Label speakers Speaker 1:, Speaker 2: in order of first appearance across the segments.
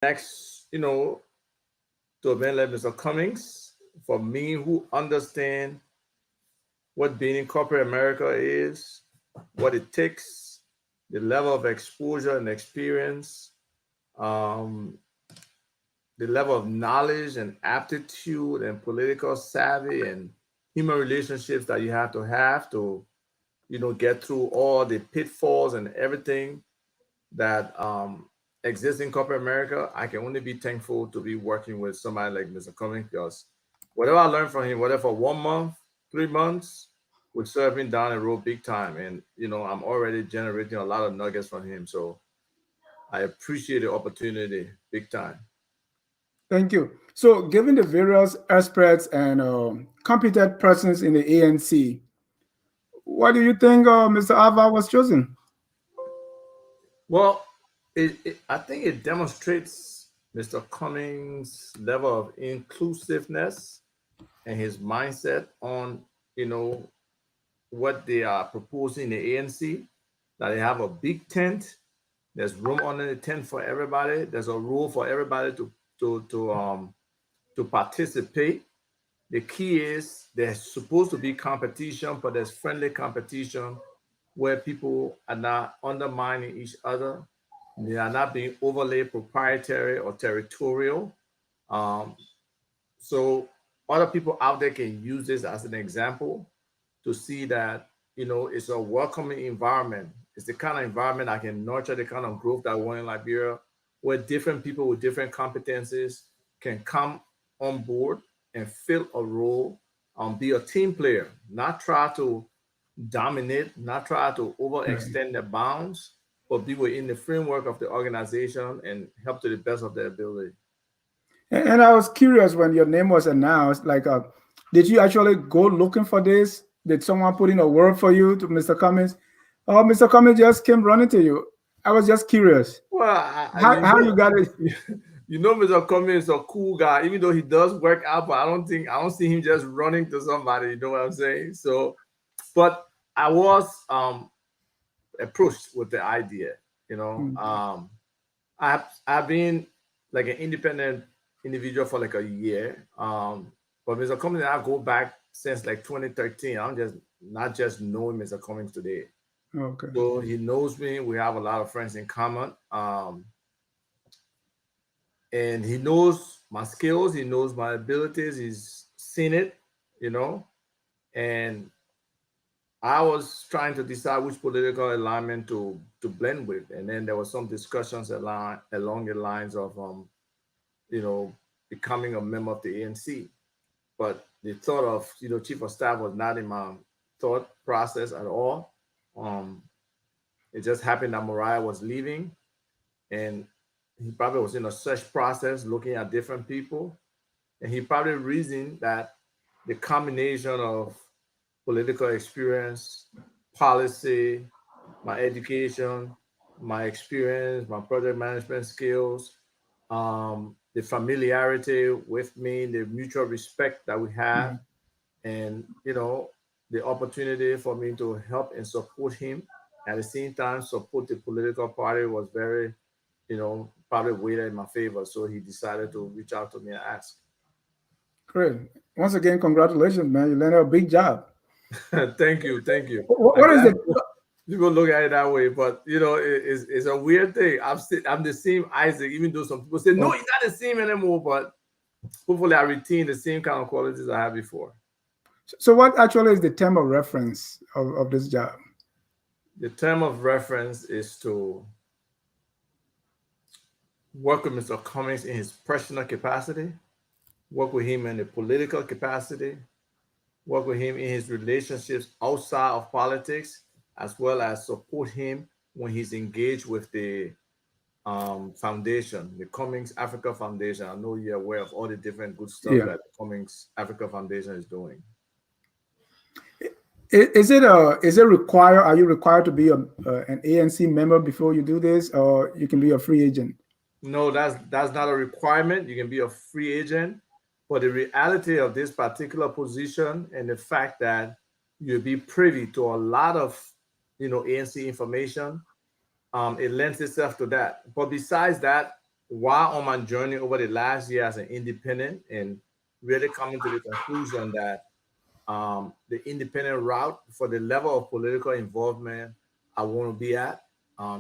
Speaker 1: next, to a man like Mr. Cummings, for me who understand what being in corporate America is, what it takes, the level of exposure and experience, um, the level of knowledge and aptitude and political savvy and human relationships that you have to, get through all the pitfalls and everything that exists in corporate America. I can only be thankful to be working with somebody like Mr. Cummings because whatever I learned from him, whether for 1 month, 3 months, would serve me down the road big time. And, I'm already generating a lot of nuggets from him. So I appreciate the opportunity big time.
Speaker 2: Thank you. So, given the various experts and competent persons in the ANC, why do you think Mr. Ava was chosen?
Speaker 1: Well, I think it demonstrates Mr. Cummings' level of inclusiveness and his mindset on, what they are proposing in the ANC, that they have a big tent. There's room under the tent for everybody. There's a role for everybody to participate. The key is there's supposed to be competition, but there's friendly competition where people are not undermining each other. They are not being overly proprietary or territorial. Um, so other people out there can use this as an example to see that, it's a welcoming environment. It's the kind of environment that can nurture the kind of growth that we want in Liberia, where different people with different competencies can come on board and fill a role, be a team player, not try to dominate, not try to overextend the bounds, but be within the framework of the organization and help to the best of their ability.
Speaker 2: And I was curious when your name was announced, like, did you actually go looking for this? Did someone put in a word for you to Mr. Cummings? Or Mr. Cummings just came running to you? I was just curious.
Speaker 1: Well,
Speaker 2: How you got it?
Speaker 1: Mr. Cummings is a cool guy, even though he does work out, but I don't see him just running to somebody. You know what I'm saying? So, but I was approached with the idea. I've been like an independent individual for like a year. But Mr. Cummings and I go back since like 2013. I'm just not just knowing Mr. Cummings today.
Speaker 2: Okay.
Speaker 1: So he knows me. We have a lot of friends in common. And he knows my skills. He knows my abilities. He's seen it, and I was trying to decide which political alignment to blend with. And then there was some discussions along the lines of, becoming a member of the ANC. But the thought of, chief of staff was not in my thought process at all. It just happened that Mariah was leaving, and he probably was in a search process looking at different people. And he probably reasoned that the combination of political experience, policy, my education, my experience, my project management skills, the familiarity with me, the mutual respect that we have, and the opportunity for me to help and support him at the same time support the political party was very, probably weighted in my favor. So he decided to reach out to me and ask.
Speaker 2: Great. Once again, congratulations, man. You landed a big job.
Speaker 1: Thank you.
Speaker 2: What is it?
Speaker 1: People look at it that way, but it's a weird thing. I'm the same Isaac, even though some people say no, you're not the same anymore. But hopefully, I retain the same kind of qualities I had before.
Speaker 2: So, what actually is the term of reference of this job?
Speaker 1: The term of reference is to work with Mr. Cummings in his personal capacity, work with him in the political capacity, work with him in his relationships outside of politics, as well as support him when he's engaged with the foundation, the Cummings Africa Foundation. I know you're aware of all the different good stuff that the Cummings Africa Foundation is doing.
Speaker 2: Is it required? Are you required to be an ANC member before you do this, or you can be a free agent?
Speaker 1: No, that's not a requirement. You can be a free agent, but the reality of this particular position and the fact that you'll be privy to a lot of ANC information, it lends itself to that. But besides that, while on my journey over the last year as an independent and really coming to the conclusion that the independent route for the level of political involvement I want to be at,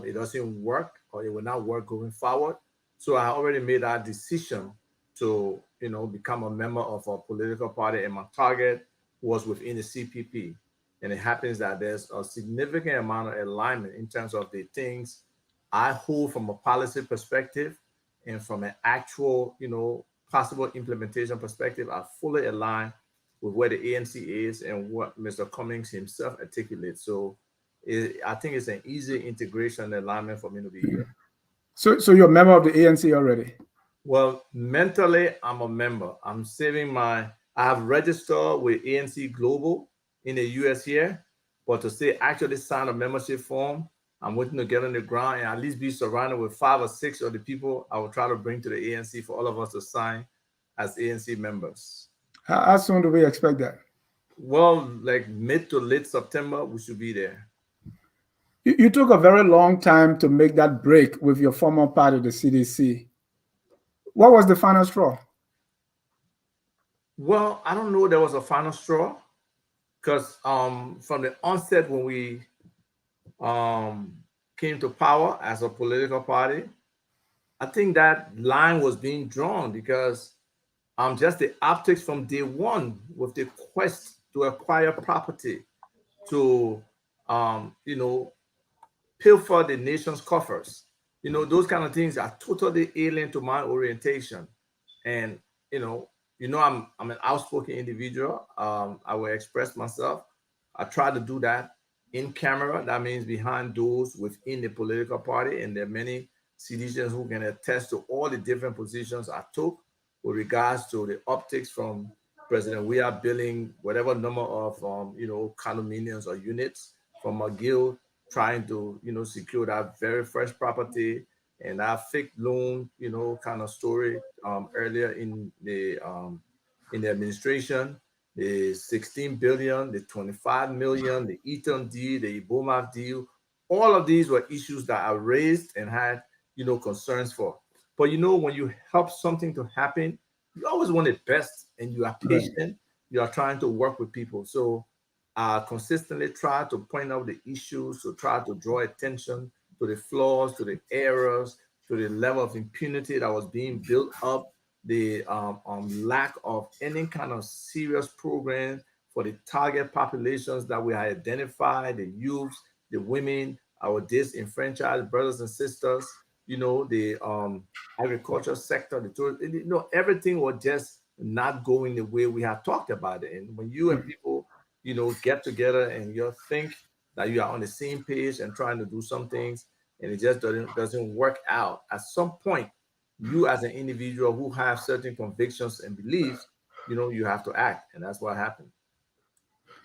Speaker 1: it doesn't work or it will not work going forward. So I already made that decision to, become a member of a political party, and my target was within the CPP. And it happens that there's a significant amount of alignment in terms of the things I hold from a policy perspective and from an actual, possible implementation perspective. I fully align with where the ANC is and what Mr. Cummings himself articulates. So I think it's an easy integration and alignment for me to be here.
Speaker 2: So you're a member of the ANC already?
Speaker 1: Well, mentally, I'm a member. I have registered with ANC Global in the US here, but to say actually sign a membership form, I'm waiting to get on the ground and at least be surrounded with 5 or 6 of the people I will try to bring to the ANC for all of us to sign as ANC members.
Speaker 2: How soon do we expect that?
Speaker 1: Well, like mid to late September, we should be there.
Speaker 2: You took a very long time to make that break with your former party, the CDC. What was the final straw?
Speaker 1: Well, I don't know there was a final straw because from the onset when we came to power as a political party, I think that line was being drawn because just the optics from day one with the quest to acquire property, to pilfer the nation's coffers. Those kind of things are totally alien to my orientation. And I'm an outspoken individual. I will express myself. I try to do that in camera. That means behind doors within the political party. And there are many citizens who can attest to all the different positions I took with regards to the optics from President Weah building whatever number of condominiums or units from McGill, trying to secure that very fresh property, and that fake loan kind of story earlier in the administration, the 16 billion, the 25 million, the Eaton deal, the Iboma deal. All of these were issues that I raised and had concerns for. But when you help something to happen, you always want it best, and you are patient. You are trying to work with people. So consistently try to point out the issues, to try to draw attention to the flaws, to the errors, to the level of impunity that was being built up, the lack of any kind of serious program for the target populations that we had identified, the youths, the women, our disenfranchised brothers and sisters, the agriculture sector, the tourism, everything was just not going the way we had talked about it. And when you and people get together and you think that you are on the same page and trying to do some things, and it just doesn't work out. At some point, you as an individual who have certain convictions and beliefs, you have to act, and that's what happened.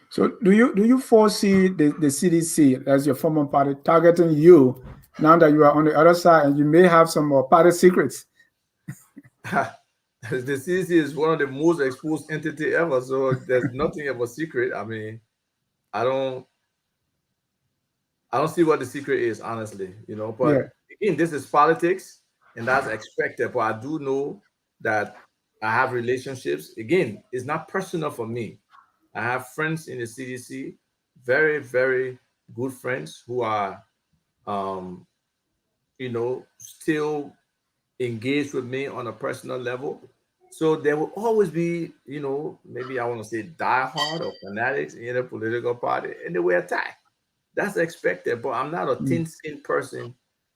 Speaker 2: So do you foresee the CDC as your former party targeting you now that you are on the other side and you may have some more party secrets?
Speaker 1: The CDC is one of the most exposed entity ever, so there's nothing of a secret. I mean, I don't see what the secret is, honestly. But again, this is politics, and that's expected. But I do know that I have relationships. Again, it's not personal for me. I have friends in the CDC, very, very good friends who are, still engaged with me on a personal level. So there will always be, maybe I want to say diehard or fanatics in a political party, and they will attack. That's expected, but I'm not a thin-skinned person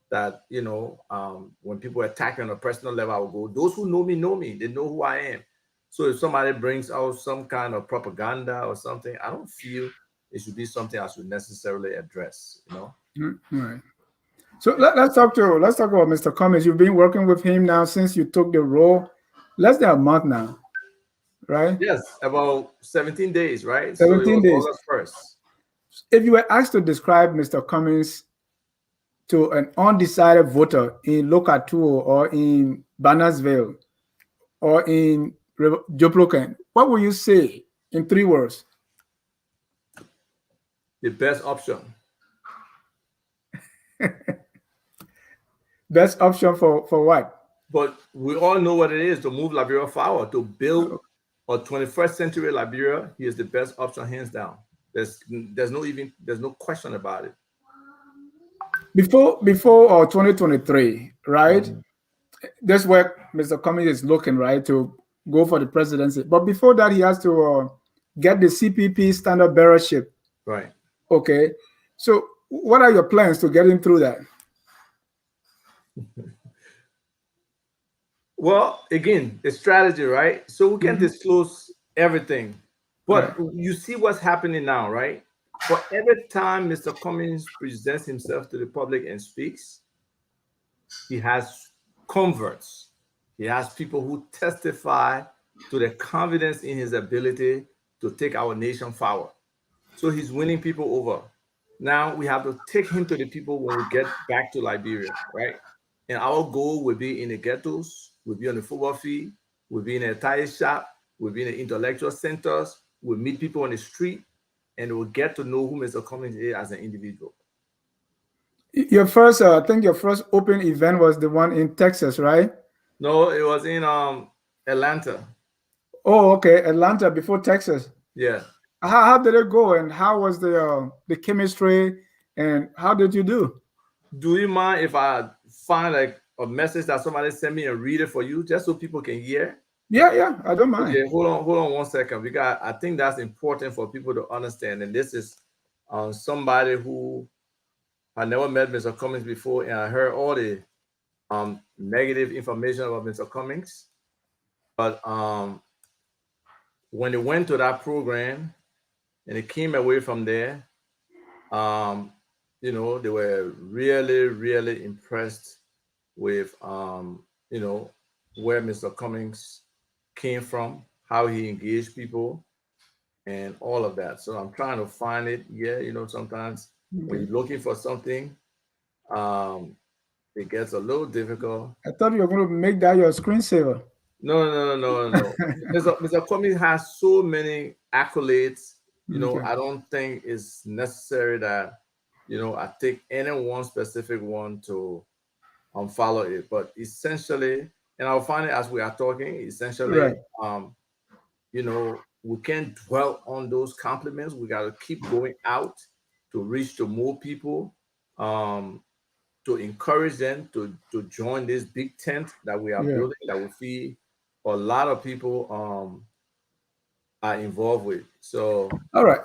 Speaker 1: that, when people attack on a personal level, I will go, those who know me, they know who I am. So if somebody brings out some kind of propaganda or something, I don't feel it should be something I should necessarily address,
Speaker 2: Right. So let's talk about Mr. Cummings. You've been working with him now since you took the role, less than a month now, right?
Speaker 1: Yes, about 17 days, right?
Speaker 2: 17
Speaker 1: So it was
Speaker 2: days.
Speaker 1: August 1st.
Speaker 2: If you were asked to describe Mr. Cummings to an undecided voter in Lokatuo or in Bannersville or in Joploken, what would you say in 3 words?
Speaker 1: The best option.
Speaker 2: Best option for what?
Speaker 1: But we all know what it is to move Liberia forward, to build a 21st century Liberia. He is the best option, hands down. There's no question about it.
Speaker 2: Before 2023, right?
Speaker 1: Mhm.
Speaker 2: That's where Mr. Cummings is looking, right, to go for the presidency. But before that, he has to get the CPP standard bearership.
Speaker 1: Right.
Speaker 2: Okay. So, what are your plans to get him through that?
Speaker 1: Well, again, the strategy, right? So we can
Speaker 2: Mhm.
Speaker 1: disclose everything.
Speaker 2: Right.
Speaker 1: But you see what's happening now, right? For every time Mr. Cummings presents himself to the public and speaks, he has converts. He has people who testify to the confidence in his ability to take our nation forward. So he's winning people over. Now we have to take him to the people when we get back to Liberia, right? And our goal will be in the ghettos, will be on the football field, will be in a tire shop, will be in the intellectual centers, we'll meet people on the street, and we'll get to know who Mr. Cummings is as an individual.
Speaker 2: Your first, I think your first open event was the one in Texas, right?
Speaker 1: No, it was in Atlanta.
Speaker 2: Oh, okay, Atlanta before Texas.
Speaker 1: Yeah.
Speaker 2: How did it go, and how was the chemistry, and how did you do?
Speaker 1: Do you mind if I find like a message that somebody sent me and read it for you, just so people can hear?
Speaker 2: Yeah, yeah, I don't mind.
Speaker 1: Okay, hold on 1 second. I think that's important for people to understand. And this is somebody who I never met Mr. Cummings before, and I heard all the negative information about Mr. Cummings. But when they went to that program and they came away from there, um, they were really, really impressed with, where Mr. Cummings came from, how he engaged people, and all of that. So I'm trying to find it. Yeah, sometimes when
Speaker 2: Okay.
Speaker 1: you're looking for something, um, it gets a little difficult.
Speaker 2: I thought you were going to make that your screensaver.
Speaker 1: No, no, no, no, no. Mr. Cummings has so many accolades.
Speaker 2: Okay.
Speaker 1: I don't think it's necessary that I take any one specific one to follow it. But essentially, and I'll find it as we are talking.
Speaker 2: Right.
Speaker 1: Essentially, we can't dwell on those compliments. We got to keep going out to reach to more people, to encourage them to join this big tent that we are
Speaker 2: Yeah.
Speaker 1: building that will feed a lot of people are involved with. So
Speaker 2: All right.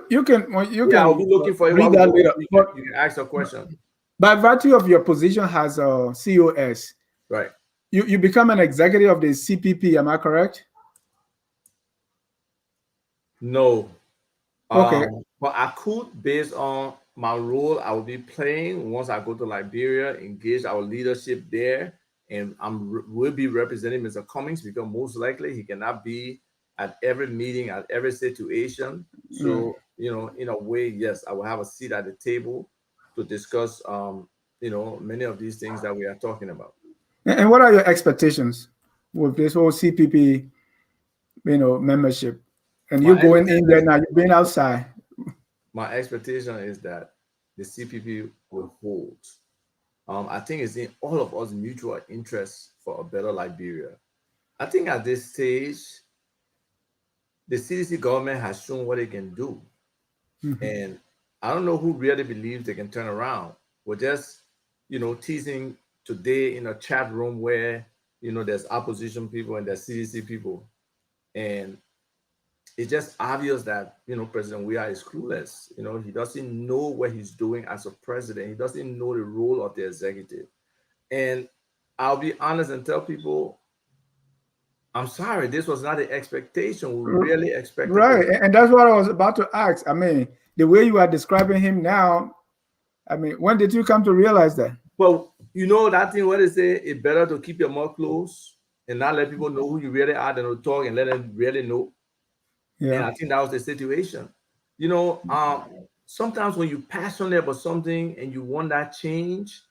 Speaker 2: You can you
Speaker 1: yeah, I'll
Speaker 2: can
Speaker 1: be looking for it
Speaker 2: read
Speaker 1: while we
Speaker 2: that
Speaker 1: go.
Speaker 2: later.
Speaker 1: You can,
Speaker 2: But
Speaker 1: you can ask a question.
Speaker 2: by virtue of your position as a COS,
Speaker 1: Right.
Speaker 2: you become an executive of the CPP. Am I correct?
Speaker 1: No.
Speaker 2: Okay.
Speaker 1: But I could, based on my role I will be playing once I go to Liberia, engage our leadership there, and will be representing Mr. Cummings because most likely he cannot be at every meeting, at every situation.
Speaker 2: Yeah.
Speaker 1: So, in a way, yes, I will have a seat at the table to discuss, many of these things that we are talking about.
Speaker 2: And what are your expectations with this whole CPP, membership? And you
Speaker 1: My
Speaker 2: going in there
Speaker 1: expectation,
Speaker 2: now, you're being outside.
Speaker 1: my expectation is that the CPP will hold. I think it's in all of us mutual interest for a better Liberia. I think at this stage, the CDC government has shown what it can do.
Speaker 2: Mhm.
Speaker 1: And I don't know who really believes they can turn around. We're just, teasing today in a chat room where, there's opposition people and there's CDC people. And it's just obvious that, President Weah is clueless. He doesn't know what he's doing as a president. He doesn't know the role of the executive. And I'll be honest and tell people, I'm sorry, this was not the expectation. We really expected
Speaker 2: Right.
Speaker 1: this.
Speaker 2: And that's what I was about to ask. I mean, the way you are describing him now, I mean, when did you come to realize that?
Speaker 1: Well, that thing where they say it's better to keep your mouth closed and not let people know who you really are than to talk and let them really know. And
Speaker 2: Yeah.
Speaker 1: I think that was the situation. Sometimes when you're passionate about something and you want that change,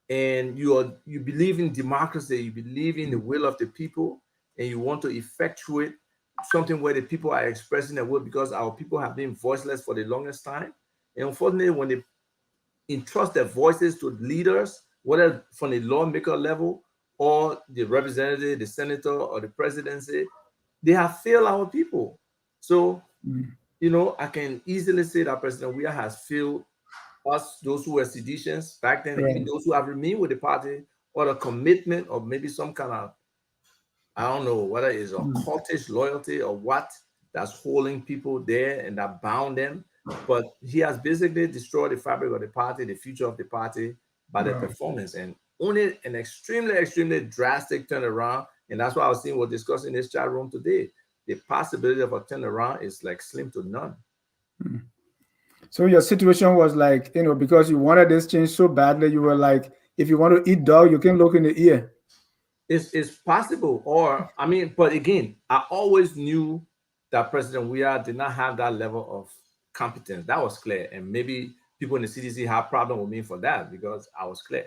Speaker 1: and you believe in democracy, you believe in the will of the people, and you want to effectuate something where the people are expressing their will because our people have been voiceless for the longest time. And unfortunately, when they entrust their voices to leaders, whether from the lawmaker level or the representative, the senator, or the presidency, they have failed our people. So, I can easily say that President Weah has failed us, those who were seditious back then, even
Speaker 2: Right.
Speaker 1: those who have remained with the party, or a commitment, or maybe some kind of, I don't know whether it's a cultish loyalty or what, that's holding people there and that bound them. But he has basically destroyed the fabric of the party, the future of the party, by the
Speaker 2: Wow.
Speaker 1: performance, and only an extremely, extremely drastic turnaround. And that's why I was saying we're discussing in this chat room today. The possibility of a turnaround is like slim to none.
Speaker 2: So your situation was like, because you wanted this change so badly, you were like, if you want to eat dog, you can look in the ear.
Speaker 1: It's possible, or I mean, but again, I always knew that President Weah did not have that level of competence. That was clear, and maybe people in the CDC have problem with me for that because I was clear.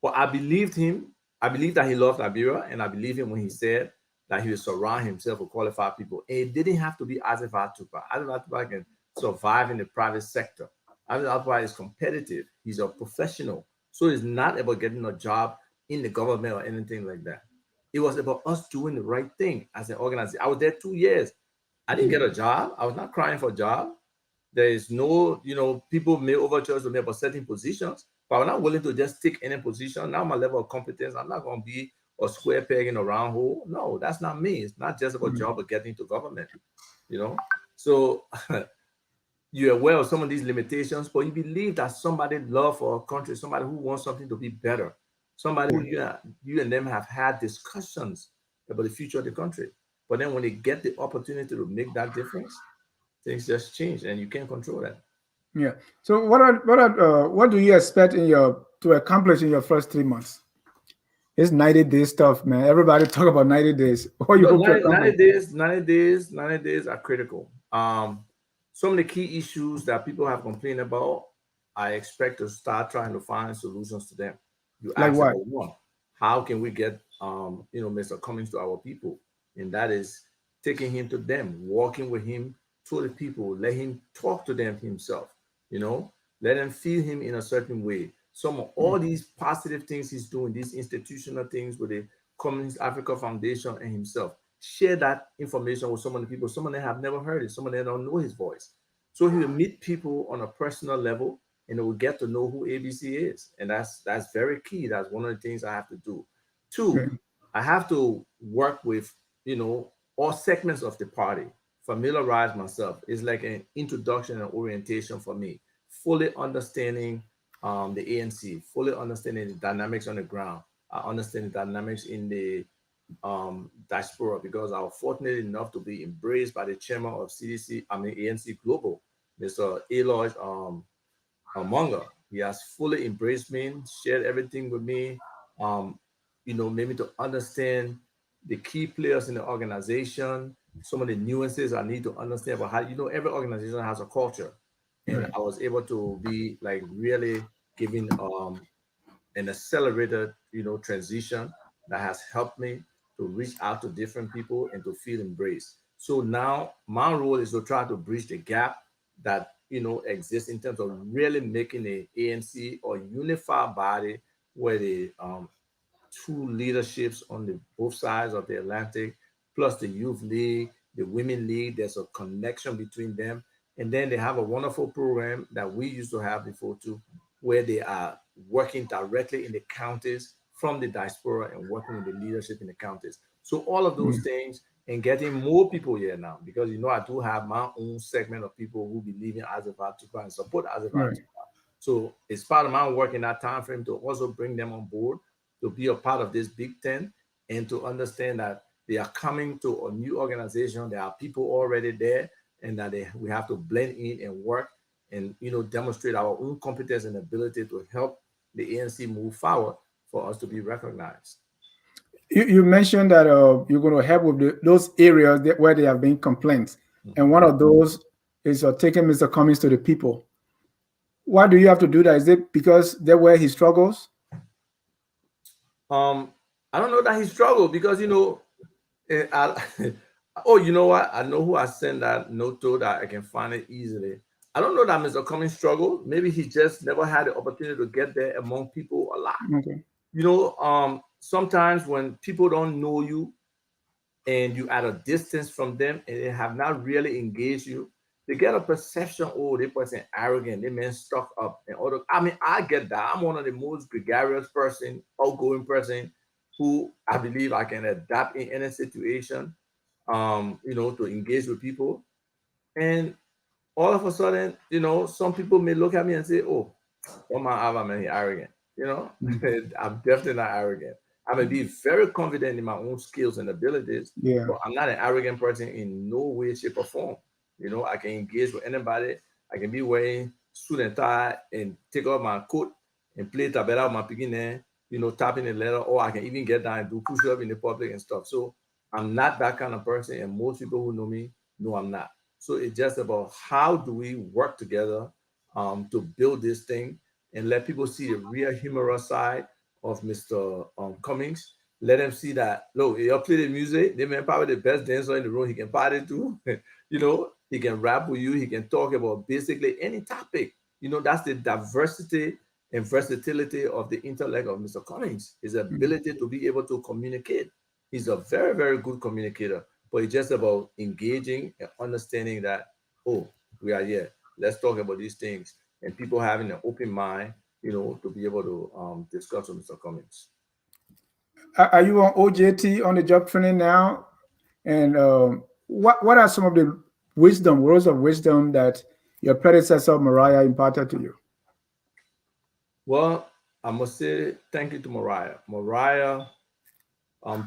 Speaker 1: But I believed him. I believed that he loved Liberia, and I believe him when he said that he would surround himself with qualified people. And it didn't have to be Isaac Vah Tukpah. Isaac Vah Tukpah can survive in the private sector. Isaac Vah Tukpah is competitive. He's a professional, so it's not about getting a job in the government or anything like that. It was about us doing the right thing as an organization. I was there 2 years. I didn't get a job. I was not crying for a job. There is no, people made overtures to me about certain positions, but I'm not willing to just take any position. Now my level of competence, I'm not going to be a square peg in a round hole. No, that's not me. It's not just about job or getting to government, you know. So you're aware of some of these limitations, but you believe that somebody love for a country, somebody who wants something to be better, somebody who you and them have had discussions about the future of the country. But then when they get the opportunity to make that difference, things just change, and you can't control that.
Speaker 2: Yeah. So what do you expect to accomplish in your first 3 months? It's 90 day stuff, man. Everybody talk about 90 days. What you hope to
Speaker 1: 90
Speaker 2: accomplish?
Speaker 1: days, 90 days, 90 days are critical. Some of the key issues that people have complained about, I expect to start trying to find solutions to them. You
Speaker 2: Like
Speaker 1: asked
Speaker 2: what?
Speaker 1: about one, how can we get Mr. Cummings to our people? And that is taking him to them, walking with him to the people, let him talk to them himself, you know, let them feel him in a certain way. Some of all these positive things he's doing, these institutional things with the Cummings Africa Foundation and himself, share that information with some of the people. Some of them have never heard it, some of them don't know his voice. So he will meet people on a personal level, and they will get to know who ABC is. And that's very key. That's one of the things I have to do. Two,
Speaker 2: Okay.
Speaker 1: I have to work with, all segments of the party, familiarize myself. It's like an introduction and orientation for me, fully understanding the ANC, fully understanding the dynamics on the ground. I understand the dynamics in the diaspora because I was fortunate enough to be embraced by the chairman of CDC, ANC Global, Mr. Eloy Monga. He has fully embraced me, shared everything with me, um, maybe to understand the key players in the organization, some of the nuances I need to understand about how, every organization has a culture. And
Speaker 2: Right.
Speaker 1: I was able to be like really giving an accelerated, transition that has helped me to reach out to different people and to feel embraced. So now my role is to try to bridge the gap that exists in terms of really making the ANC or unified body where the two leaderships on the both sides of the Atlantic, plus the youth league, the women league. There's a connection between them, and then they have a wonderful program that we used to have before too, where they are working directly in the counties from the diaspora and working with the leadership in the counties. So all of those things and getting more people here now, because I do have my own segment of people who believe in Isaac Vah Tukpah and support Isaac Vah
Speaker 2: Right.
Speaker 1: Tukpah. So it's part of my work in that time frame to also bring them on board to be a part of this Big Ten and to understand that they are coming to a new organization. There are people already there, and that we have to blend in and work and demonstrate our own competence and ability to help the ANC move forward for us to be recognized.
Speaker 2: You mentioned that you're going to help with those areas where there have been complaints, and one
Speaker 1: Mhm.
Speaker 2: of those is taking Mr. Cummings to the people. Why do you have to do that? Is it because they're where he struggles?
Speaker 1: Um, I don't know that he struggled because oh, you know what? I know who I sent that note to that I can find it easily. I don't know that Mr. Cummings struggled. Maybe he just never had the opportunity to get there among people a lot.
Speaker 2: Okay.
Speaker 1: sometimes when people don't know you and you at a distance from them and they have not really engaged you, they get a perception, oh, this person arrogant, they man stuck up and all the, I mean, I get that. I'm one of the most gregarious person, outgoing person who I believe I can adapt in any situation, to engage with people. And all of a sudden, some people may look at me and say, oh, oh my Ava, man, he arrogant. You know,
Speaker 2: Mm.
Speaker 1: I'm definitely not arrogant. I may be very confident in my own skills and abilities,
Speaker 2: Yeah.
Speaker 1: but I'm not an arrogant person in no way, shape, or form. I can engage with anybody. I can be wearing suit and tie and take off my coat and play tabela with my beginner, tapping the letter, or I can even get down and do push up in the public and stuff. So I'm not that kind of person, and most people who know me know I'm not. So it's just about how do we work together to build this thing and let people see the real humorous side of Mr. Cummings. Let them see that, look, he'll play the music. They may probably the best dancer in the room. He can party too. He can rap with you. He can talk about basically any topic. That's the diversity and versatility of the intellect of Mr. Cummings, his
Speaker 2: Mm.
Speaker 1: ability to be able to communicate. He's a very, very good communicator, but it's just about engaging and understanding that, oh, we are here. Let's talk about these things. And people having an open mind, to be able to discuss with Mr. Cummings.
Speaker 2: Are you on OJT on the job training now? And what are some of the words of wisdom that your predecessor Mariah imparted to you?
Speaker 1: Well, I must say thank you to Mariah. Mariah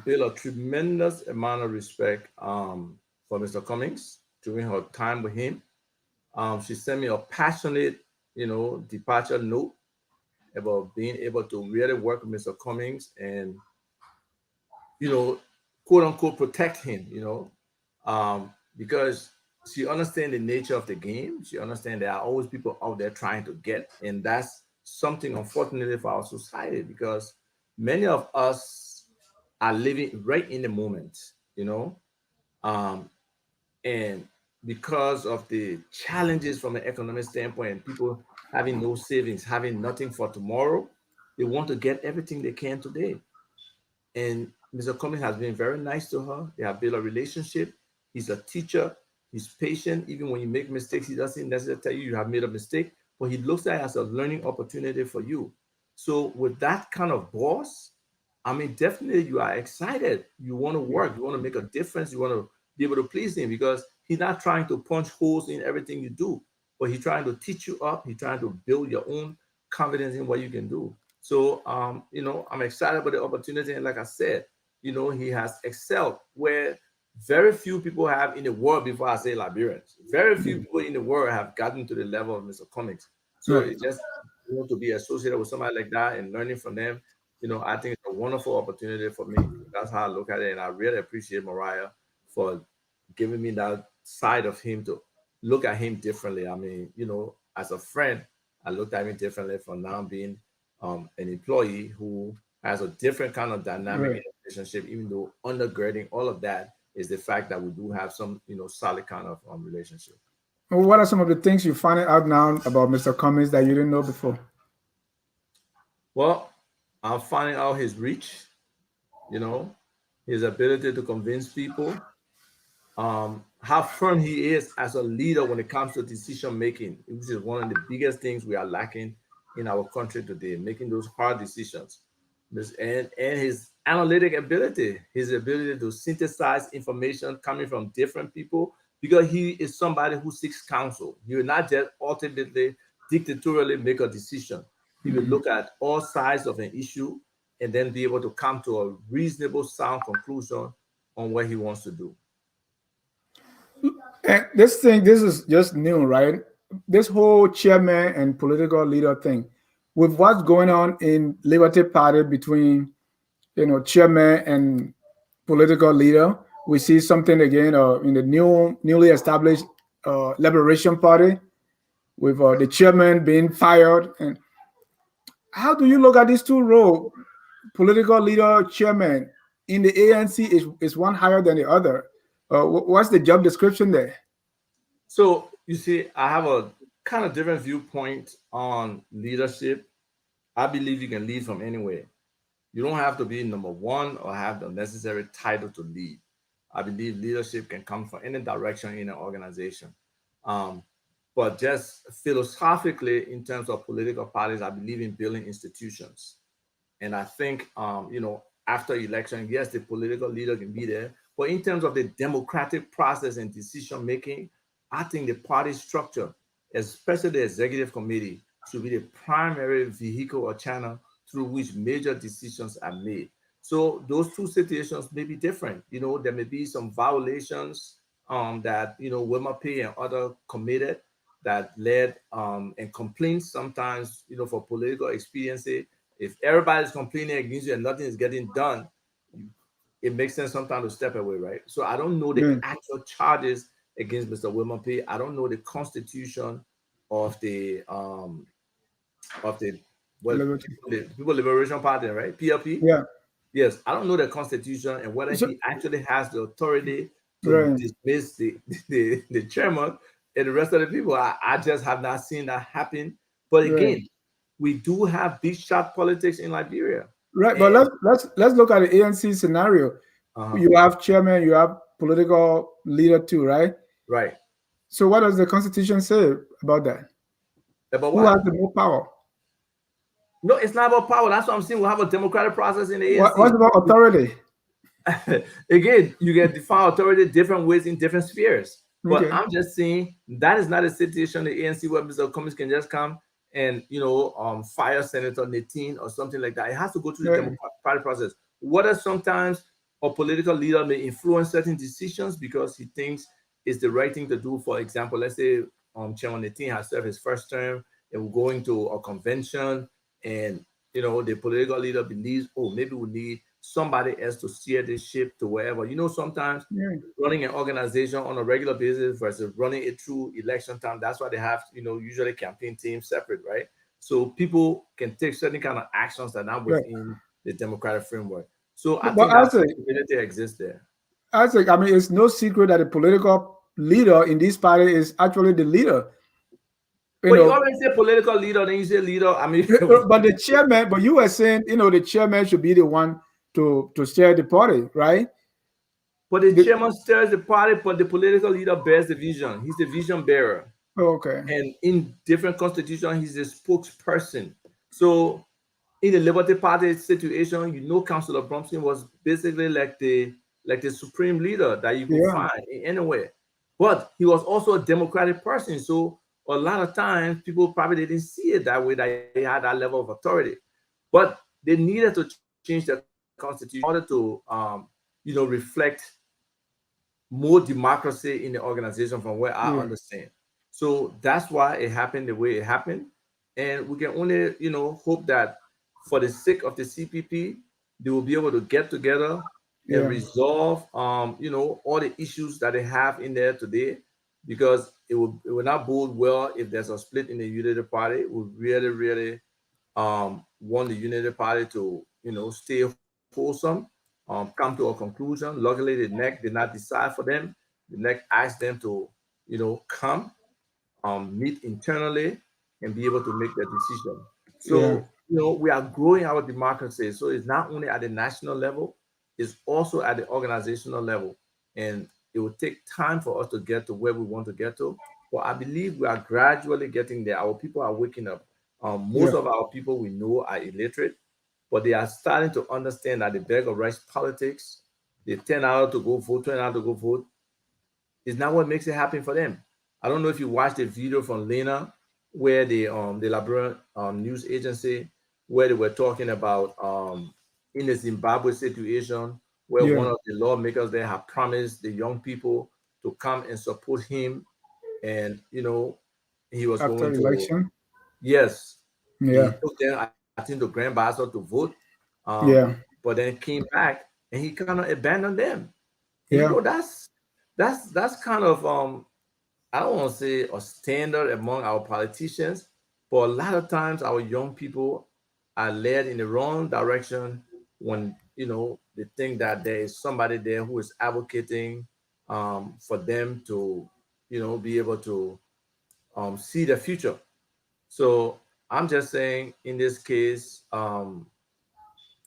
Speaker 1: built a tremendous amount of respect for Mr. Cummings during her time with him. She sent me a passionate, departure note about being able to really work with Mr. Cummings and, you know, quote unquote, protect him, because she understands the nature of the game. She understands there are always people out there trying to get, and that's something unfortunately for our society because many of us are living right in the moment, um, and because of the challenges from an economic standpoint and people having no savings, having nothing for tomorrow, they want to get everything they can today. And Mr. Cummings has been very nice to her. They have built a relationship. He's a teacher. He's patient. Even when you make mistakes, he doesn't necessarily tell you you have made a mistake, but he looks at it as a learning opportunity for you. So with that kind of boss, I mean, definitely you are excited. You want to work. You want to make a difference. You want to be able to please him because he's not trying to punch holes in everything you do, but he's trying to teach you up. He's trying to build your own confidence in what you can do. So, I'm excited about the opportunity. And like I said, he has excelled where very few people have in the world before I say Liberians. Very few
Speaker 2: Yeah.
Speaker 1: people in the world have gotten to the level of Mr. Cummings. So
Speaker 2: Right.
Speaker 1: it just want to be associated with somebody like that and learning from them. I think it's a wonderful opportunity for me. That's how I look at it. And I really appreciate Mariah for giving me that side of him to look at him differently. I mean, as a friend, I looked at him differently from now being an employee who has a different kind of dynamic in
Speaker 2: Right.
Speaker 1: the relationship, even though undergirding all of that is the fact that we do have some, solid kind of relationship.
Speaker 2: Well, what are some of the things you find out now about Mr. Cummings that you didn't know before?
Speaker 1: Well, I'm finding out his reach, you know, his ability to convince people, how firm he is as a leader when it comes to decision making, which is one of the biggest things we are lacking in our country today, making those hard decisions. And his analytic ability, his ability to synthesize information coming from different people, because he is somebody who seeks counsel. He will not just ultimately dictatorially make a decision. He will
Speaker 2: Mhm.
Speaker 1: look at all sides of an issue and then be able to come to a reasonable, sound conclusion on what he wants to do.
Speaker 2: And this is just new, right? This whole chairman and political leader thing, with what's going on in Liberty Party between chairman and political leader, we see something again in the newly established Liberation Party with the chairman being fired. And how do you look at these two roles, political leader, chairman in the ANC? Is one higher than the other? What's the job description there?
Speaker 1: So you see, I have a kind of different viewpoint on leadership. I believe you can lead from anywhere. You don't have to be number one or have the necessary title to lead. I believe leadership can come from any direction in an organization. Um, but just philosophically, in terms of political parties, I believe in building institutions. And I think, after election, yes, the political leader can be there. But in terms of the democratic process and decision making, I think the party structure, especially the executive committee, should be the primary vehicle or channel through which major decisions are made. So those two situations may be different. There may be some violations that Wilma P and other committed that led and complaints sometimes for political expediency. If everybody's complaining against you and nothing is getting done, it makes sense sometimes to step away, right? So I don't know the
Speaker 2: Yeah.
Speaker 1: actual charges against Mr. Wilma P. I don't know the constitution of the what
Speaker 2: Liberty.
Speaker 1: the People Liberation Party, right? PLP.
Speaker 2: Yeah.
Speaker 1: Yes, I don't know the constitution and whether
Speaker 2: So
Speaker 1: he actually has the authority to
Speaker 2: right.
Speaker 1: dismiss the chairman and the rest of the people. I just have not seen that happen. But
Speaker 2: Right.
Speaker 1: again, we do have big shot politics in Liberia.
Speaker 2: Right. But
Speaker 1: And
Speaker 2: let's look at the ANC scenario.
Speaker 1: uh
Speaker 2: You have chairman, you have political leader too, right?
Speaker 1: right.
Speaker 2: So what does the constitution say about that?
Speaker 1: About
Speaker 2: Who has
Speaker 1: what?
Speaker 2: the more power?
Speaker 1: No, it's not about power. That's what I'm saying. We have a democratic process in the
Speaker 2: What
Speaker 1: ANC.
Speaker 2: about authority?
Speaker 1: Again, you get defined authority different ways in different spheres. But
Speaker 2: Okay.
Speaker 1: I'm just saying that is not a situation the ANC where Mr. Cummings can just come and fire Senator Natine or something like that. It has to go through the
Speaker 2: Right.
Speaker 1: democratic process. Whether sometimes a political leader may influence certain decisions because he thinks it's the right thing to do. For example, let's say Chairman Natine has served his first term and we're going to a convention, and the political leader believes, oh, maybe we need somebody else to steer this ship to wherever. Sometimes
Speaker 2: Yeah.
Speaker 1: running an organization on a regular basis versus running it through election time, that's why they have, usually campaign teams separate, right? So people can take certain kind of actions that are not
Speaker 2: Right.
Speaker 1: within the democratic framework. So I
Speaker 2: But
Speaker 1: think that flexibility exists there.
Speaker 2: I mean, it's no secret that the political leader in this party is actually the leader. You
Speaker 1: But you
Speaker 2: know,
Speaker 1: always say political leader, then you say leader. I mean,
Speaker 2: but the chairman, but you were saying, the chairman should be the one to steer the party, right?
Speaker 1: but the
Speaker 2: The,
Speaker 1: chairman stirs the party, but the political leader bears the vision. He's the vision bearer.
Speaker 2: okay.
Speaker 1: And in different constitutions, he's a spokesperson. So in the Liberty Party situation, Councillor Bromson was basically like the supreme leader that you could
Speaker 2: Yeah.
Speaker 1: find anywhere. But he was also a democratic person. So a lot of times people probably didn't see it that way, that he had that level of authority. But they needed to change the constitution in order to reflect more democracy in the organization from where I
Speaker 2: Yeah.
Speaker 1: understand. So that's why it happened the way it happened. And we can only, hope that for the sake of the CPP, they will be able to get together and
Speaker 2: Yeah.
Speaker 1: resolve, all the issues that they have in there today, because it will not bode well if there's a split in the Unity Party. We really, really want the Unity Party to, stay wholesome, come to a conclusion. Luckily, the NEC did not decide for them. The NEC asked them to, come, meet internally, and be able to make the decision.
Speaker 2: Yeah.
Speaker 1: So, we are growing our democracy. So it's not only at the national level, it's also at the organizational level. And it will take time for us to get to where we want to get to. But I believe we are gradually getting there. Our people are waking up. Most
Speaker 2: Yeah.
Speaker 1: of our people we know are illiterate, but they are starting to understand that the bag of rice politics, they turn out to go vote, turn out to go vote, is not what makes it happen for them. I don't know if you watched the video from Lena, where the Liberian news agency, where they were talking about in the Zimbabwe situation, where
Speaker 2: Yeah.
Speaker 1: one of the lawmakers there had promised the young people to come and support him, and he was
Speaker 2: After
Speaker 1: going to,
Speaker 2: election.
Speaker 1: yes, he
Speaker 2: Yeah.
Speaker 1: took them, I think, to Grand Bassa to vote, um,
Speaker 2: Yeah.
Speaker 1: but then came back and he kind of abandoned them. And
Speaker 2: Yeah.
Speaker 1: that's kind of I don't want to say a standard among our politicians, but a lot of times our young people are led in the wrong direction when they think that there is somebody there who is advocating for them to be able to see the future. So I'm just saying, in this case,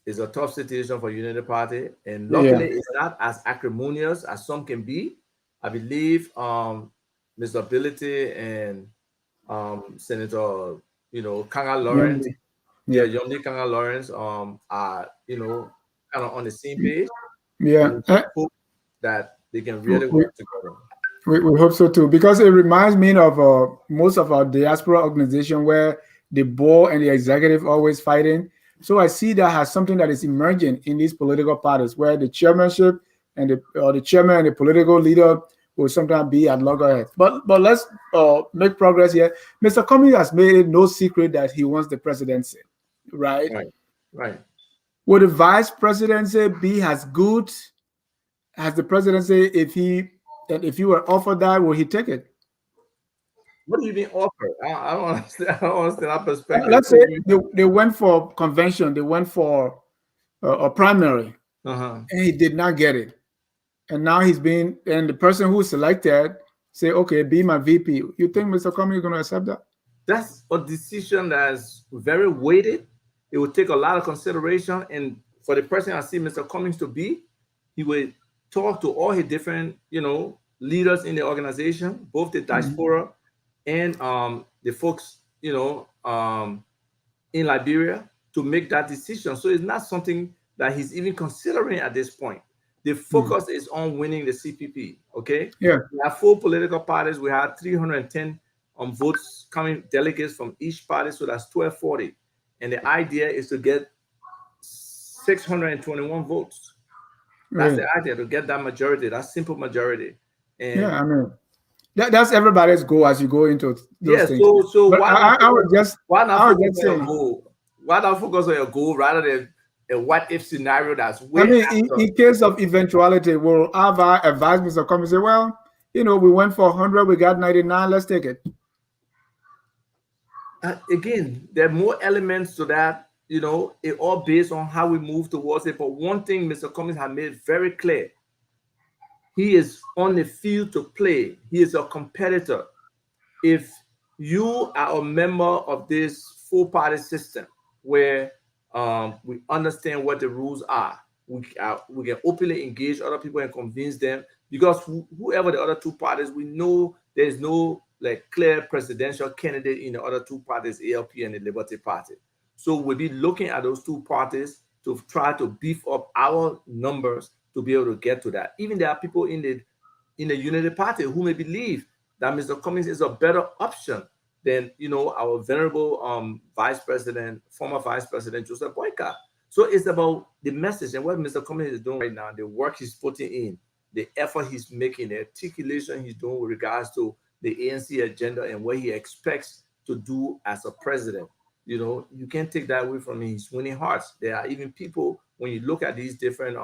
Speaker 1: is a tough situation for Unity Party, and
Speaker 2: Yeah.
Speaker 1: luckily it's not as acrimonious as some can be. I believe Mr. Ability and Senator, Kanga Lawrence,
Speaker 2: Young.
Speaker 1: yeah,
Speaker 2: Yeah.
Speaker 1: Yomdi Kanga Lawrence, are kind of on the same page, and
Speaker 2: Yeah.
Speaker 1: we should hope that they can really
Speaker 2: We,
Speaker 1: work together.
Speaker 2: we hope so too, because it reminds me of most of our diaspora organization where the board and the executive always fighting. So I see that as something that is emerging in these political parties, where the chairmanship and the chairman and the political leader will sometimes be at loggerheads. But let's make progress here. Mr. Cummings has made it no secret that he wants the presidency, right?
Speaker 1: Right, right.
Speaker 2: Would the vice presidency be as good as the presidency if he were offered that? Would he take it?
Speaker 1: What do you mean offer? I don't understand. I don't understand that perspective.
Speaker 2: Let's say they went for convention, they went for a primary,
Speaker 1: Uh-huh.
Speaker 2: and he did not get it. And now and the person who selected say, okay, be my VP. You think Mr. Cummings is going to accept that?
Speaker 1: That's a decision that's very weighted. It will take a lot of consideration. And for the person I see Mr. Cummings to be, he will talk to all his different, leaders in the organization, both the diaspora and the folks, in Liberia, to make that decision. So it's not something that he's even considering at this point. The focus is on winning the CPP. Okay,
Speaker 2: Yeah.
Speaker 1: we have 4 political parties. We have 310 votes coming, delegates from each party, so that's 1240. And the idea is to get 621 votes. That's the
Speaker 2: Really.
Speaker 1: idea, to get that majority, that simple majority. And
Speaker 2: Yeah, I mean, that's everybody's goal as you go into those
Speaker 1: yeah,
Speaker 2: things.
Speaker 1: so
Speaker 2: But
Speaker 1: why not
Speaker 2: I was
Speaker 1: focus
Speaker 2: just
Speaker 1: on your
Speaker 2: saying.
Speaker 1: goal? Why not focus on your goal rather than a what if scenario that's
Speaker 2: I
Speaker 1: way
Speaker 2: mean,
Speaker 1: after?
Speaker 2: in case of eventuality, will have I advise Mr. Cummings say, well, we went for 100, we got 99, let's take it.
Speaker 1: Again, there are more elements to that. It all based on how we move towards it. But one thing Mr. Cummings has made very clear: he is on the field to play. He is a competitor. If you are a member of this 4-party system where we understand what the rules are, we can openly engage other people and convince them, because whoever the other 2 parties, we know there's no like clear presidential candidate in the other 2 parties, ALP and the Liberty Party. So we'll be looking at those 2 parties to try to beef up our numbers to be able to get to that. Even there are people in the Unity Party who may believe that Mr. Cummings is a better option than our venerable former Vice President Joseph Boyka. So it's about the message and what Mr. Cummings is doing right now, the work he's putting in, the effort he's making, the articulation he's doing with regards to the ANC agenda and what he expects to do as a president. You can't take that away from him. He's winning hearts. There are even people, when you look at these different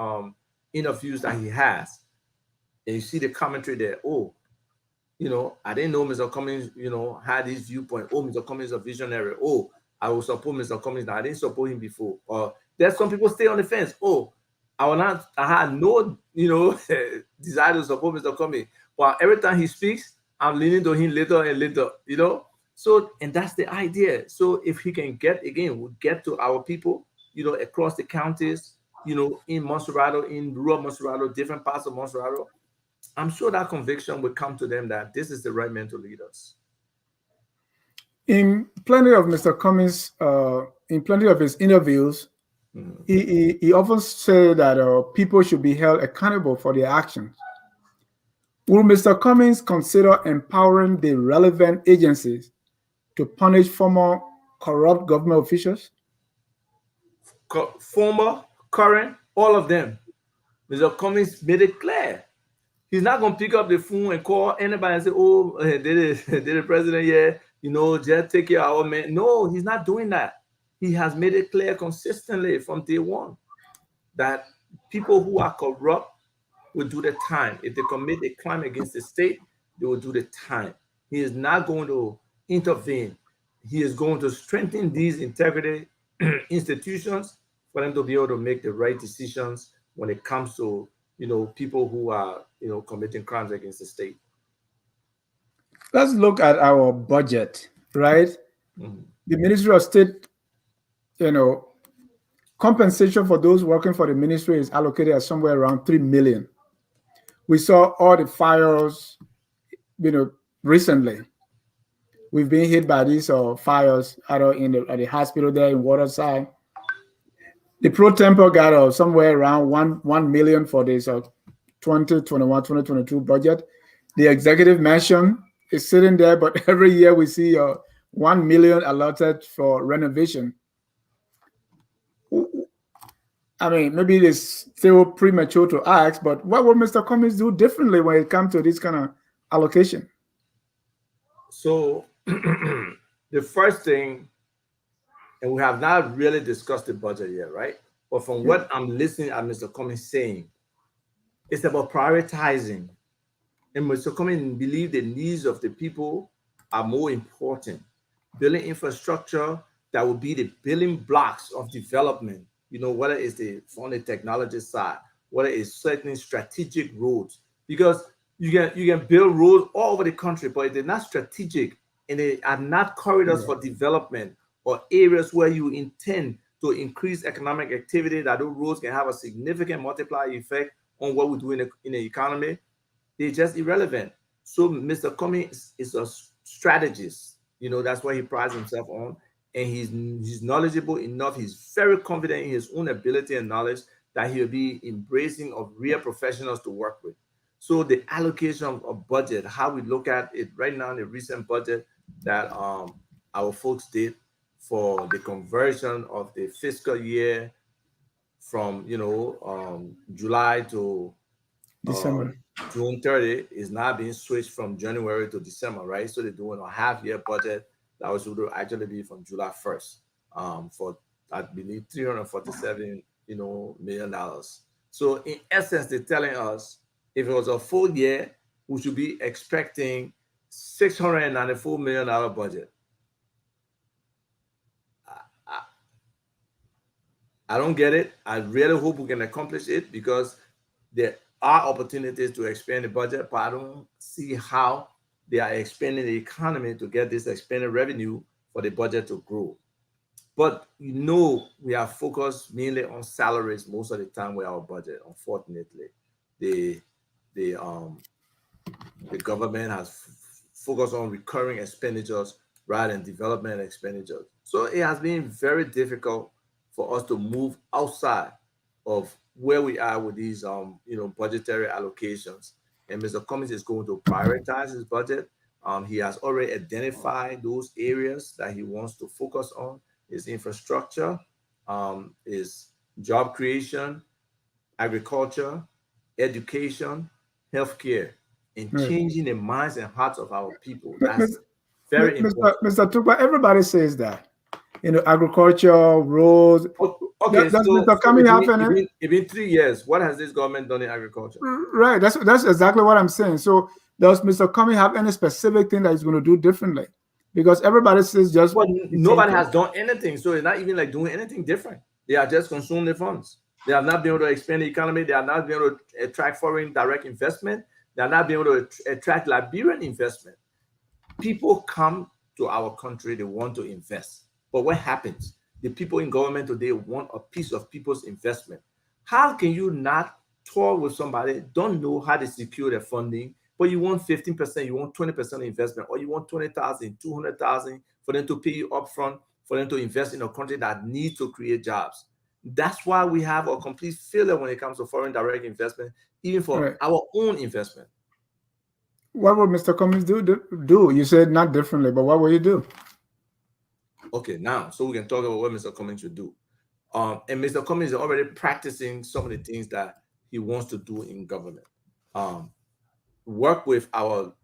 Speaker 1: interviews that he has, and you see the commentary there. Oh, I didn't know Mr. Cummings, had this viewpoint. Oh, Mr. Cummings is a visionary. Oh, I will support Mr. Cummings now. I didn't support him before. Or there's some people stay on the fence. Oh, I had no, desire to support Mr. Cummings. But every time he speaks, I'm leaning to him little and little. So, and that's the idea. So if he can we'll get to our people, across the counties, in Monserrato, in rural Monserrato, different parts of Monserrato. I'm sure that conviction will come to them that this is the right man to lead us.
Speaker 2: In plenty of Mr. Cummings, in plenty of his interviews, he often say that people should be held accountable for their actions. Will Mr. Cummings consider empowering the relevant agencies to punish former corrupt government officials?
Speaker 1: Former, current, all of them. Mr. Cummings made it clear. He's not going to pick up the phone and call anybody and say, oh, did the president yet? Just take care of our man. No, he's not doing that. He has made it clear consistently from day one that people who are corrupt will do the time. If they commit a crime against the state, they will do the time. He is not going to intervene. He is going to strengthen these integrity institutions for them to be able to make the right decisions when it comes to people who are committing crimes against the state.
Speaker 2: Let's look at our budget, right?
Speaker 1: Mm-hmm.
Speaker 2: The Ministry of State, compensation for those working for the ministry is allocated at somewhere around 3 million. We saw all the fires, recently. We've been hit by these fires either at the hospital there in Waterside. The pro tempo got somewhere around 1 million for this 2021, 2022 budget. The executive mansion is sitting there, but every year we see 1 million allotted for renovation. I mean, maybe it's still premature to ask, but what would Mr. Cummings do differently when it comes to this kind of allocation?
Speaker 1: So the first thing, and we have not really discussed the budget yet, right? But from what I'm listening at Mr. Cummings saying, it's about prioritizing. And Mr. Cummings believes the needs of the people are more important. Building infrastructure that will be the building blocks of development, whether it's on the technology side, whether it's certain strategic roads. Because you can build roads all over the country, but if they're not strategic and they are not corridors for development or areas where you intend to increase economic activity, that those roads can have a significant multiplier effect on what we do in the economy, they're just irrelevant. So Mr. Cummings is a strategist. That's what he prides himself on. And he's knowledgeable enough. He's very confident in his own ability and knowledge that he'll be embracing of real professionals to work with. So the allocation of budget, how we look at it right now in the recent budget that our folks did for the conversion of the fiscal year from July to
Speaker 2: December.
Speaker 1: June 30 is now being switched from January to December, right? So they're doing a half-year budget that was would actually be from July 1st for, I believe, $347 million. So in essence, they're telling us if it was a full year, we should be expecting $694 million budget. I don't get it. I really hope we can accomplish it because there are opportunities to expand the budget, but I don't see how they are expanding the economy to get this expanded revenue for the budget to grow. But we are focused mainly on salaries most of the time with our budget. Unfortunately, the government has focused on recurring expenditures rather than development expenditures. So it has been very difficult for us to move outside of where we are with these budgetary allocations. And Mr. Cummings is going to prioritize his budget. He has already identified those areas that he wants to focus on: his infrastructure, his job creation, agriculture, education, healthcare, and changing the minds and hearts of our people. That's very important.
Speaker 2: Mr. Tukpah, everybody says that. Agriculture, roads.
Speaker 1: Okay,
Speaker 2: does
Speaker 1: so
Speaker 2: Mr. Cummings have any?
Speaker 1: It's been 3 years. What has this government done in agriculture?
Speaker 2: Right, that's exactly what I'm saying. So does Mr. Cummings have any specific thing that he's going to do differently? Because everybody says just.
Speaker 1: But nobody has done anything, so it's not even like doing anything different. They are just consuming the funds. They have not been able to expand the economy. They are not been able to attract foreign direct investment. They are not being able to attract Liberian investment. People come to our country, they want to invest. But what happens? The people in government today want a piece of people's investment. How can you not talk with somebody, don't know how to secure their funding, but you want 15%, you want 20% investment, or you want 20,000, 200,000 for them to pay you upfront, for them to invest in a country that needs to create jobs? That's why we have a complete failure when it comes to foreign direct investment, even for our own investment.
Speaker 2: What would Mr. Cummings do? You said not differently, but what will you do?
Speaker 1: Okay, now, so we can talk about what Mr. Cummings should do. And Mr. Cummings is already practicing some of the things that he wants to do in government. Work with our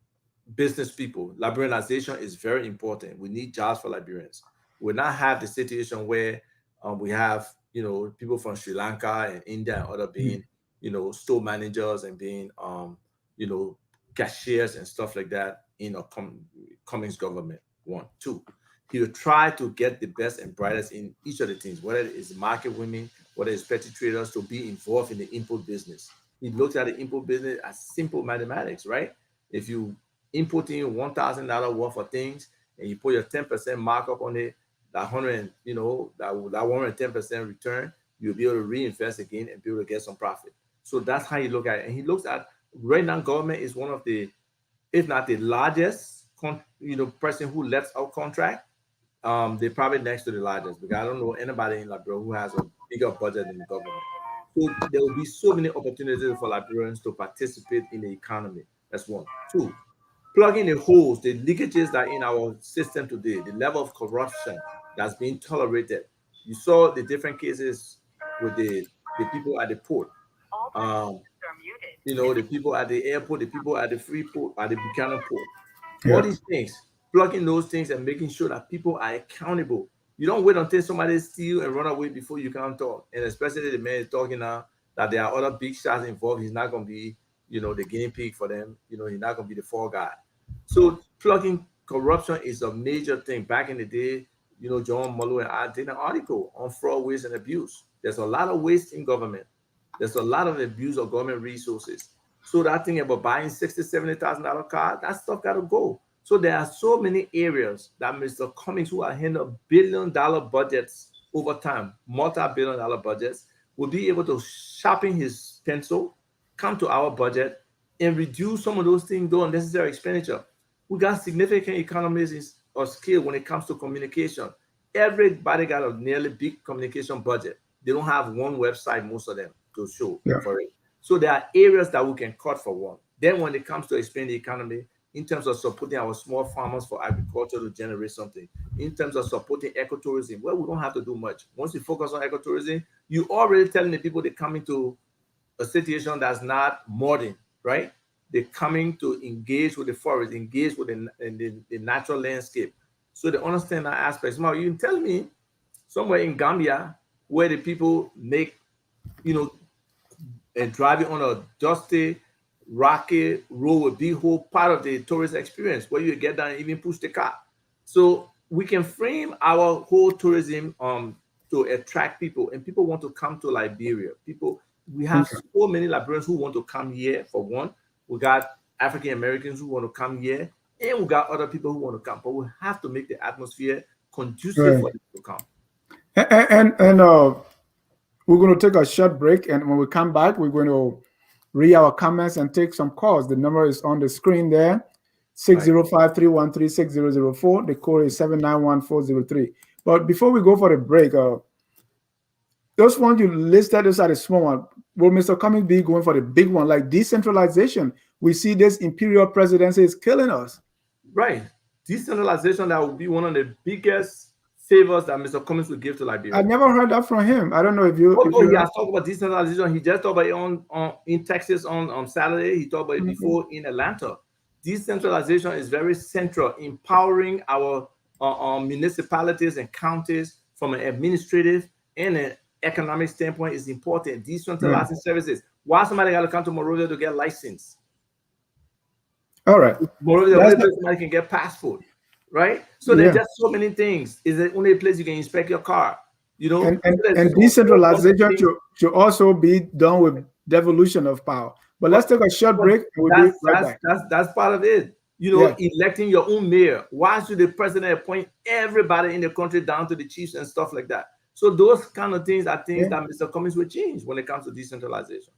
Speaker 1: business people. Liberalization is very important. We need jobs for Liberians. We will not have the situation where we have, people from Sri Lanka and India and other being, store managers and being, cashiers and stuff like that in a Cummings government. 1, 2. He will try to get the best and brightest in each of the things, whether it is market women, whether it's petty traders, to be involved in the import business. He looks at the import business as simple mathematics, right? If you import in $1,000 worth of things and you put your 10% markup on it, that 110% return, you'll be able to reinvest again and be able to get some profit. So that's how he look at it. And he looks at right now, government is one of the, if not the largest, person who lets out contract. They're probably next to the largest, because I don't know anybody in Liberia who has a bigger budget than the government. So there will be so many opportunities for Liberians to participate in the economy. That's one. Two, plugging the holes, the leakages that are in our system today, the level of corruption that's being tolerated. You saw the different cases with the people at the port. The people at the airport, the people at the free port, at the Buchanan port. All these things, plugging those things and making sure that people are accountable. You don't wait until somebody steals and run away before you can talk. And especially the man is talking now that there are other big shots involved. He's not going to be, the guinea pig for them. He's not going to be the fall guy. So plugging corruption is a major thing. Back in the day, John Mullo and I did an article on fraud, waste, and abuse. There's a lot of waste in government. There's a lot of abuse of government resources. So that thing about buying $60,000, $70,000 car, that stuff got to go. So there are so many areas that Mr. Cummings, who are handling billion-dollar budgets over time, multi-billion-dollar budgets, will be able to sharpen his pencil, come to our budget, and reduce some of those things, though unnecessary expenditure. We got significant economies of scale when it comes to communication. Everybody got a nearly big communication budget. They don't have one website, most of them, to show for it. So there are areas that we can cut for one. Then when it comes to expanding the economy, in terms of supporting our small farmers for agriculture to generate something, in terms of supporting ecotourism, well, we don't have to do much. Once you focus on ecotourism, you're already telling the people they're coming to a situation that's not modern, right? They're coming to engage with the forest, engage with the natural landscape. So they understand that aspect. Now, you can tell me somewhere in Gambia where the people make, and driving on a dusty, rocky road would be whole part of the tourist experience, where you get down and even push the car. So we can frame our whole tourism to attract people, and people want to come to Liberia. We have so many Liberians who want to come here. For one, we got African Americans who want to come here, and we got other people who want to come. But we have to make the atmosphere conducive for them to come.
Speaker 2: And we're going to take a short break, and when we come back, we're going to read our comments and take some calls. The number is on the screen there, 605-313-6004. The code is 791-403. But before we go for the break, those ones you listed, those are the small one. Will Mr. Cummings be going for the big one, like decentralization? We see this imperial presidency is killing us.
Speaker 1: Right. Decentralization, that will be one of the biggest favors that Mr. Cummings will give to Liberia.
Speaker 2: I never heard that from him. I don't know if you.
Speaker 1: He has talked about decentralization. He just talked about it in Texas on Saturday. He talked about it before in Atlanta. Decentralization is very central, empowering our municipalities and counties from an administrative and an economic standpoint is important. Decentralizing services. Why somebody got to come to Monrovia to get license?
Speaker 2: All right.
Speaker 1: Monrovia, somebody can get passport. Right, so there's just so many things. Is the only place you can inspect your car,
Speaker 2: And decentralization should also be done with devolution of power. But let's take a short break.
Speaker 1: That's part of it. Electing your own mayor. Why should the president appoint everybody in the country down to the chiefs and stuff like that? So those kind of things are things that Mr. Cummings will change when it comes to decentralization.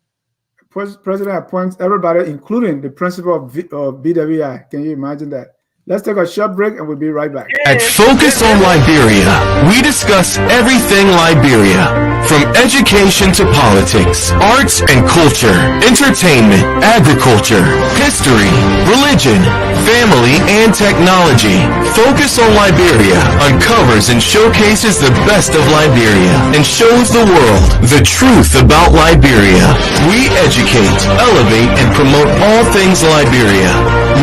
Speaker 2: President appoints everybody, including the principal of BWI. Can you imagine that? Let's take a short break and we'll be right back.
Speaker 3: At Focus on Liberia, we discuss everything Liberia, from education to politics, arts and culture, entertainment, agriculture, history, religion, family, and technology. Focus on Liberia uncovers and showcases the best of Liberia and shows the world the truth about Liberia. We educate, elevate, and promote all things Liberia.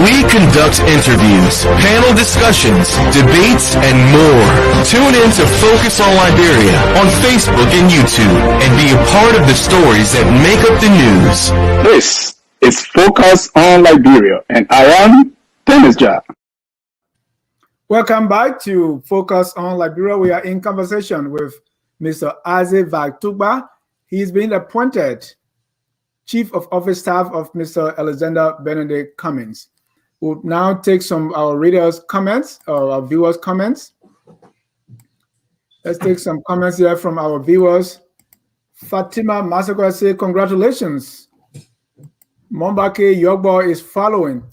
Speaker 3: We conduct interviews, panel discussions, debates, and more. Tune in to Focus on Liberia on Facebook and YouTube and be a part of the stories that make up the news.
Speaker 4: This is Focus on Liberia, and I am Dennis Jah.
Speaker 2: Welcome back to Focus on Liberia. We are in conversation with Mr. Isaac Vah Tukpah. He's been appointed Chief of Office Staff of Mr. Alexander Benedict Cummings. We'll now take some of our readers' comments or our viewers' comments. Let's take some comments here from our viewers. Fatima Masako say congratulations. Mombake Yogbo is following.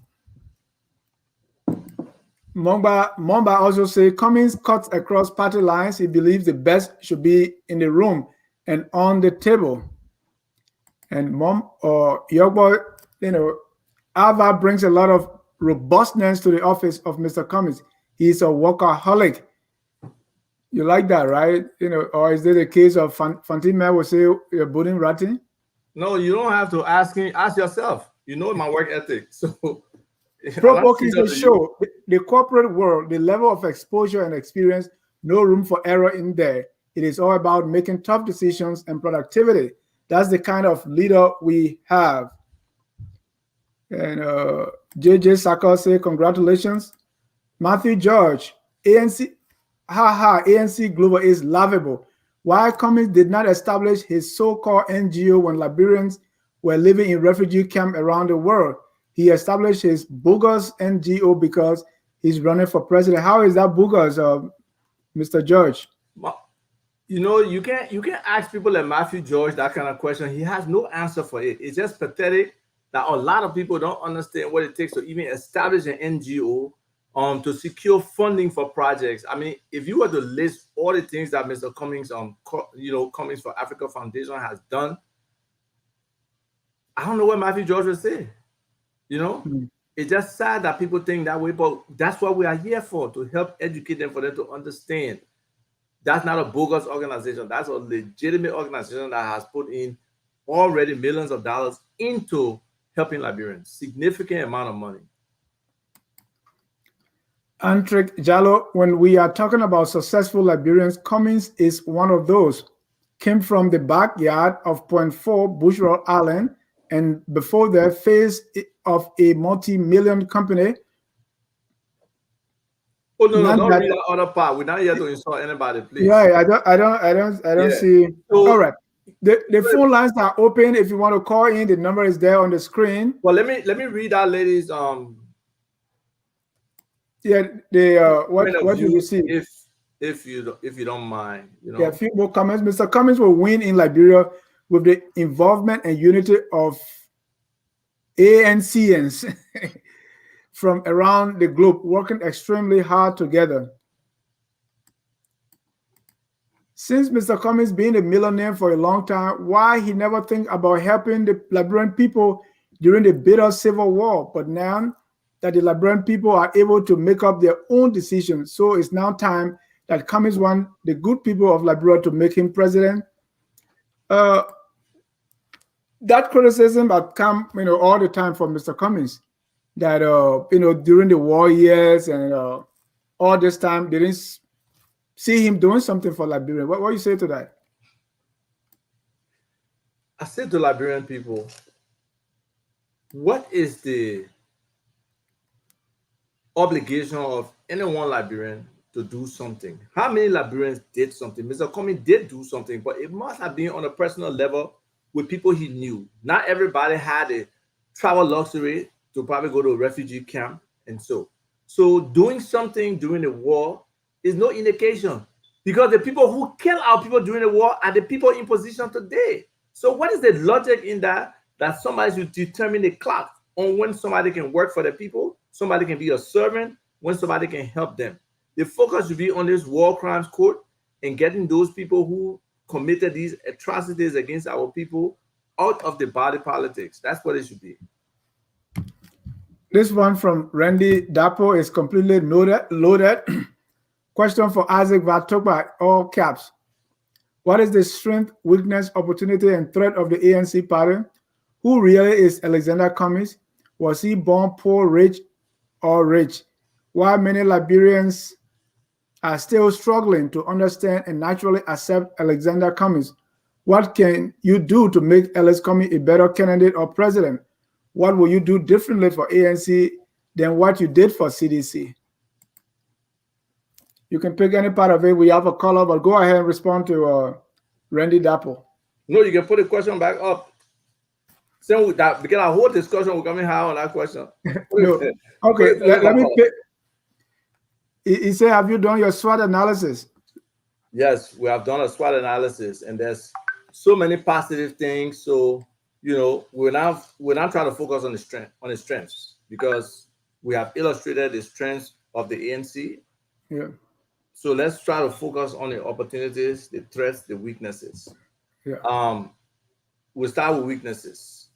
Speaker 2: Momba also say Cummings cuts across party lines. He believes the best should be in the room and on the table. And Yogbo, Ava brings a lot of robustness to the office of Mr. Cummings. He's a workaholic. You like that, right? Or is there a case of Fantima will say you're budding ratting?
Speaker 1: No, you don't have to ask him. Ask yourself. You know my work ethic. So
Speaker 2: Provoking show the corporate world, the level of exposure and experience, no room for error in there. It is all about making tough decisions and productivity. That's the kind of leader we have. And JJ Saka say congratulations. Matthew George, ANC, ANC Global is laughable. Why Cummings did not establish his so-called NGO when Liberians were living in refugee camps around the world? He established his bogus NGO because he's running for president. How is that bogus, Mr. George?
Speaker 1: You can't ask people like Matthew George that kind of question. He has no answer for it. It's just pathetic that a lot of people don't understand what it takes to even establish an NGO to secure funding for projects. I mean, if you were to list all the things that Mr. Cummings, Cummings for Africa Foundation has done, I don't know what Matthew George would say. It's just sad that people think that way, but that's what we are here for, to help educate them, for them to understand. That's not a bogus organization. That's a legitimate organization that has put in already millions of dollars into helping Liberians, significant amount of money.
Speaker 2: Antrik Jallo, when we are talking about successful Liberians, Cummings is one of those. Came from the backyard of Point 4 Bushwell Island, and before that, face of a multi-million company.
Speaker 1: Oh no, don't read the other part. We're not here to insult anybody, please.
Speaker 2: Yeah, I don't see. So, all right. The phone lines are open. If you want to call in, the number is there on the screen.
Speaker 1: Well, let me read that lady's
Speaker 2: what do you see?
Speaker 1: If you don't mind,
Speaker 2: Yeah, a few more comments. Mr. Cummings will win in Liberia with the involvement and unity of ANCNs from around the globe, working extremely hard together. Since Mr. Cummings being a millionaire for a long time, why he never think about helping the Liberian people during the bitter civil war? But now that the Liberian people are able to make up their own decisions, so it's now time that Cummings want the good people of Liberia to make him president. That criticism had come, all the time from Mr. Cummings, that during the war years and all this time they didn't see him doing something for Liberia. What do you say to that?
Speaker 1: I say to Liberian people, what is the obligation of any one Liberian to do something? How many Liberians did something? Mr. Cummings did do something, but it must have been on a personal level with people he knew. Not everybody had a travel luxury to probably go to a refugee camp, and so doing something during the war is no indication, because the people who kill our people during the war are the people in position today. So what is the logic in that somebody should determine the clock on when somebody can work for the people, somebody can be a servant, when somebody can help them? The focus should be on this war crimes court and getting those people who committed these atrocities against our people out of the body politics. That's what it should be.
Speaker 2: This one from Randy Dapo is completely loaded. Question for Isaac Vah Tukpah, all caps. What is the strength, weakness, opportunity, and threat of the ANC party? Who really is Alexander Cummings? Was he born poor, rich, or rich? Why many Liberians are still struggling to understand and naturally accept Alexander Cummings? What can you do to make Alex Cummings a better candidate or president? What will you do differently for ANC than what you did for CDC? You can pick any part of it. We have a caller, but go ahead and respond to Randy Dapo.
Speaker 1: No, you can put the question back up. So that, because our whole discussion will come in high on that question.
Speaker 2: No. Okay, let me pick. He said, have you done your SWOT analysis?
Speaker 1: Yes, we have done a SWOT analysis, and there's so many positive things. So, we're now trying to focus on the strengths, because we have illustrated the strengths of the ANC.
Speaker 2: Yeah.
Speaker 1: So let's try to focus on the opportunities, the threats, the weaknesses.
Speaker 2: Yeah.
Speaker 1: We'll start with weaknesses.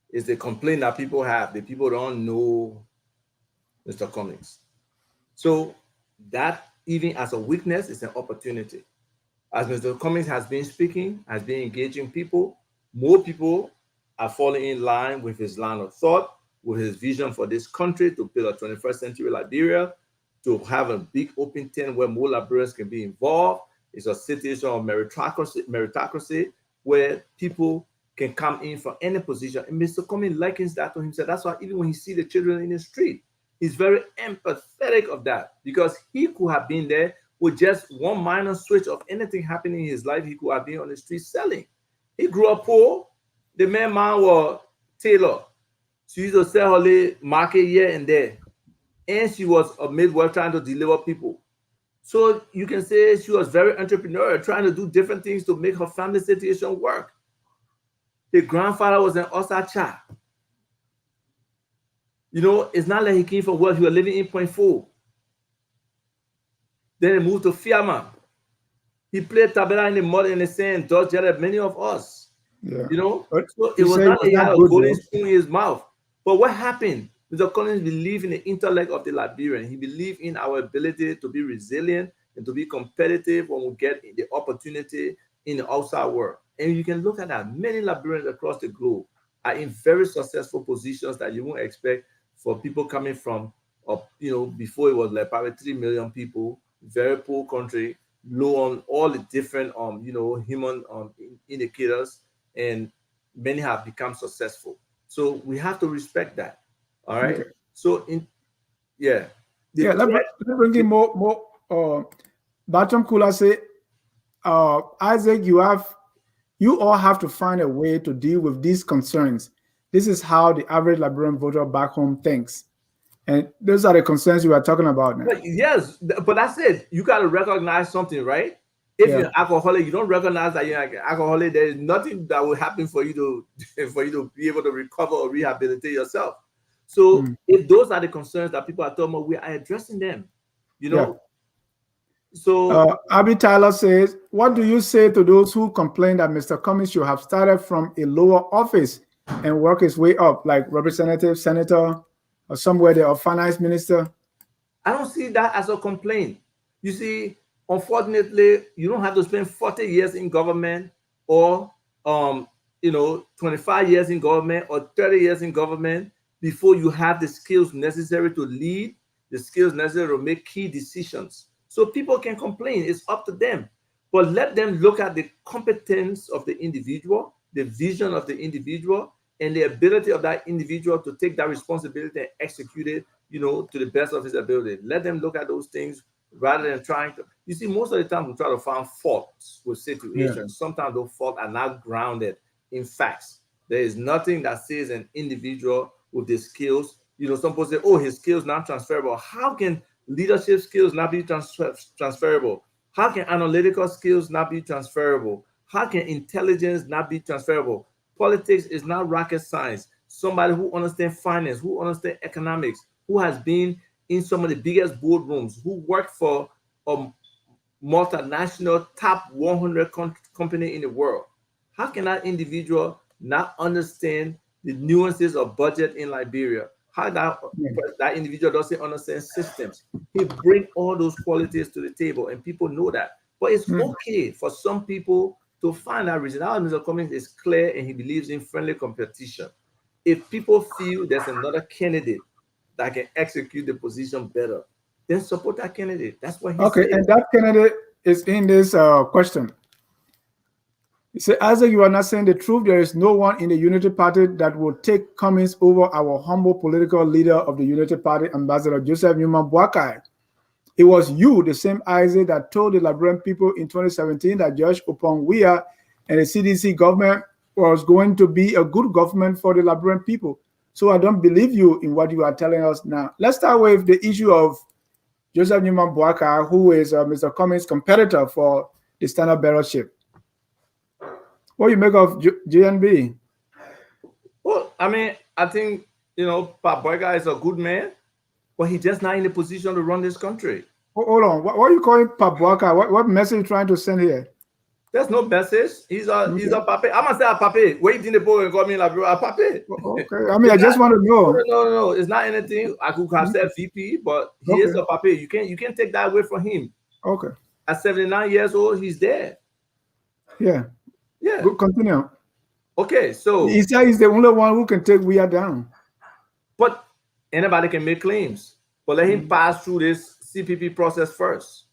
Speaker 1: It's the complaint that people have. The people don't know Mr. Cummings. So that, even as a weakness, is an opportunity. As Mr. Cummings has been speaking, has been engaging people, more people are falling in line with his line of thought, with his vision for this country to build a 21st century Liberia, to have a big open tent where more Liberians can be involved. It's a situation of meritocracy where people can come in for any position. And Mr. Cummings likens that to himself. That's why even when he sees the children in the street, he's very empathetic of that, because he could have been there with just one minor switch of anything happening in his life. He could have been on the street selling. He grew up poor. The man was Taylor. She used to sell her market here and there. And she was a midwife trying to deliver people. So you can say she was very entrepreneurial, trying to do different things to make her family situation work. His grandfather was an Osacha. It's not like he came from wealth. He was living in Point Four. Then he moved to Fiamma. He played tabela in the mud and the sand, dodged many of us.
Speaker 2: Yeah.
Speaker 1: So it was not like he had a golden spoon in his mouth. But what happened? Mr. Cummings believed in the intellect of the Liberian. He believed in our ability to be resilient and to be competitive when we get the opportunity in the outside world. And you can look at that. Many Liberians across the globe are in very successful positions that you won't expect for people coming from, before it was like probably 3 million people, very poor country, low on all the different, human indicators, and many have become successful. So we have to respect that. All right.
Speaker 2: Okay.
Speaker 1: So let's
Speaker 2: bring in more. Batom Kula say, Isaac, you all have to find a way to deal with these concerns. This is how the average Liberian voter back home thinks, and those are the concerns you are talking about now.
Speaker 1: Yes, but that's it. You got to recognize something, right? If you're alcoholic, you don't recognize that you're alcoholic. There is nothing that will happen for you to be able to recover or rehabilitate yourself. So if those are the concerns that people are talking about, we are addressing them, So
Speaker 2: Abby Tyler says, what do you say to those who complain that Mr. Cummings should have started from a lower office and work his way up, like representative, senator, or somewhere there, or finance minister?
Speaker 1: I don't see that as a complaint. You see, unfortunately, you don't have to spend 40 years in government or 25 years in government or 30 years in government before you have the skills necessary to lead, the skills necessary to make key decisions. So people can complain, it's up to them. But let them look at the competence of the individual, the vision of the individual, and the ability of that individual to take that responsibility and execute it, to the best of his ability. Let them look at those things rather than trying to. You see, most of the time we try to find faults with situations. Yeah. Sometimes those faults are not grounded in facts. There is nothing that says an individual with the skills. Some people say, oh, his skills not transferable. How can leadership skills not be transferable? How can analytical skills not be transferable? How can intelligence not be transferable? Politics is not rocket science. Somebody who understands finance, who understands economics, who has been in some of the biggest boardrooms, who worked for a multinational top 100 company in the world. How can that individual not understand the nuances of budget in Liberia? How that individual doesn't understand systems? He brings all those qualities to the table, and people know that. But it's okay for some people to find that reason. Now, Mr. Cummings is clear, and he believes in friendly competition. If people feel there's another candidate that can execute the position better, then support that candidate. That's what he said.
Speaker 2: And that candidate is in this question. He said, Isaac, you are not saying the truth. There is no one in the Unity Party that will take Cummings over our humble political leader of the Unity Party, Ambassador Joseph Newman Boakai. It was you, the same Isaac, that told the Liberian people in 2017 that Judge Opong-Weah and the CDC government was going to be a good government for the Liberian people. So I don't believe you in what you are telling us now. Let's start with the issue of Joseph Newman Boakai, who is Mr. Cummings' competitor for the standard bearership. What do you make of JNB?
Speaker 1: Well, I mean, I think, Pat Boyka is a good man, but he's just not in a position to run this country.
Speaker 2: Hold on. What are you calling Pabuaka? What message are you trying to send here?
Speaker 1: There's no message. He's a pape. I'm gonna say a pape. Wait in the boat and call me like a pape.
Speaker 2: Okay. I mean, I just want to know.
Speaker 1: No. It's not anything. I could have said VP, but he is a pape. You can't take that away from him.
Speaker 2: Okay.
Speaker 1: At 79 years old, he's there.
Speaker 2: Yeah. Good, continue.
Speaker 1: Okay, so
Speaker 2: he said he's the only one who can take we are down.
Speaker 1: But anybody can make claims. But let him pass through this CPP process first.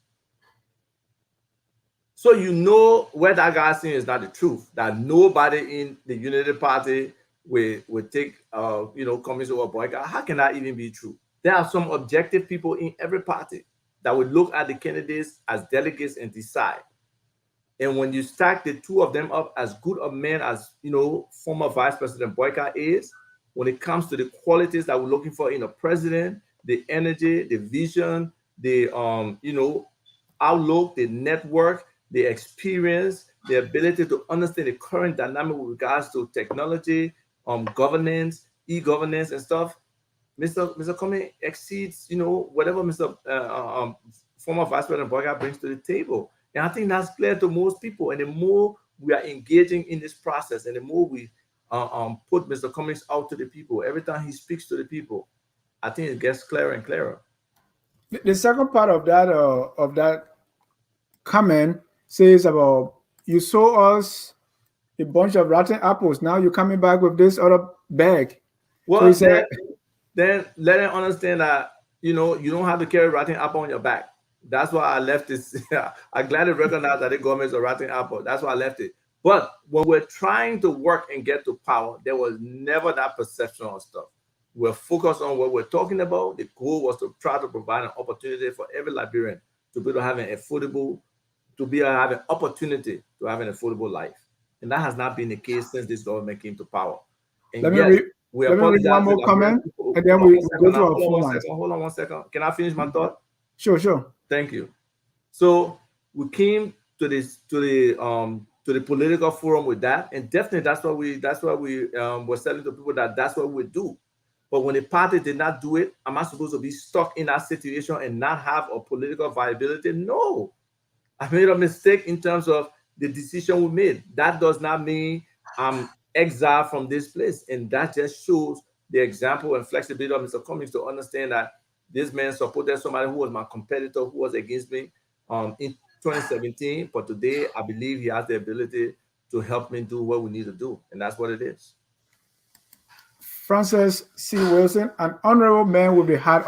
Speaker 1: So you know where that guy's saying is not the truth. That nobody in the United Party will take Cummings over Boyka. How can that even be true? There are some objective people in every party that would look at the candidates as delegates and decide. And when you stack the two of them up, as good a man as former Vice President Boyka is, when it comes to the qualities that we're looking for in a president, the energy, the vision, the outlook, the network, the experience, the ability to understand the current dynamic with regards to technology, governance, e-governance and stuff, Mr. Cummings exceeds, whatever Mr. Former Vice President Boyka brings to the table. And I think that's clear to most people. And the more we are engaging in this process, and the more we put Mr. Cummings out to the people, every time he speaks to the people, I think it gets clearer and clearer.
Speaker 2: The second part of that comment says about you sold us a bunch of rotten apples. Now you're coming back with this other bag.
Speaker 1: Well, so then let him understand that you don't have to carry rotten apple on your back. That's why I left this. I gladly recognize that the government is a rotten apple. That's why I left it. But when we're trying to work and get to power, there was never that perception of stuff. We're focused on what we're talking about. The goal was to try to provide an opportunity for every Liberian to be able to have an opportunity to have an affordable life. And that has not been the case since this government came to power. And
Speaker 2: let me read one more comment, and then we go to our phone.
Speaker 1: Hold on 1 second. Can I finish my thought?
Speaker 2: Sure.
Speaker 1: Thank you. So we came to the political forum with that, and definitely that's what we were telling to people that's what we do. But when the party did not do it, am I supposed to be stuck in that situation and not have a political viability? No, I made a mistake in terms of the decision we made. That does not mean I'm exiled from this place, and that just shows the example and flexibility of Mr. Cummings to understand that this man supported somebody who was my competitor, who was against me in 2017. But today, I believe he has the ability to help me do what we need to do. And that's what it is.
Speaker 2: Francis C. Wilson, an honorable man with the heart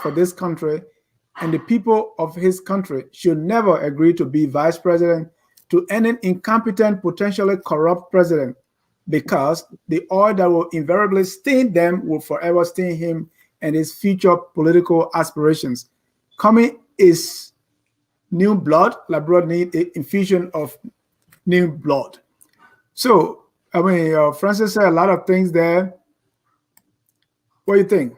Speaker 2: for this country and the people of his country, should never agree to be vice president to any incompetent, potentially corrupt president, because the oil that will invariably stain them will forever stain him and his future political aspirations. Coming is new blood. Liberia need an infusion of new blood. So, I mean, Francis said a lot of things there. What do you think?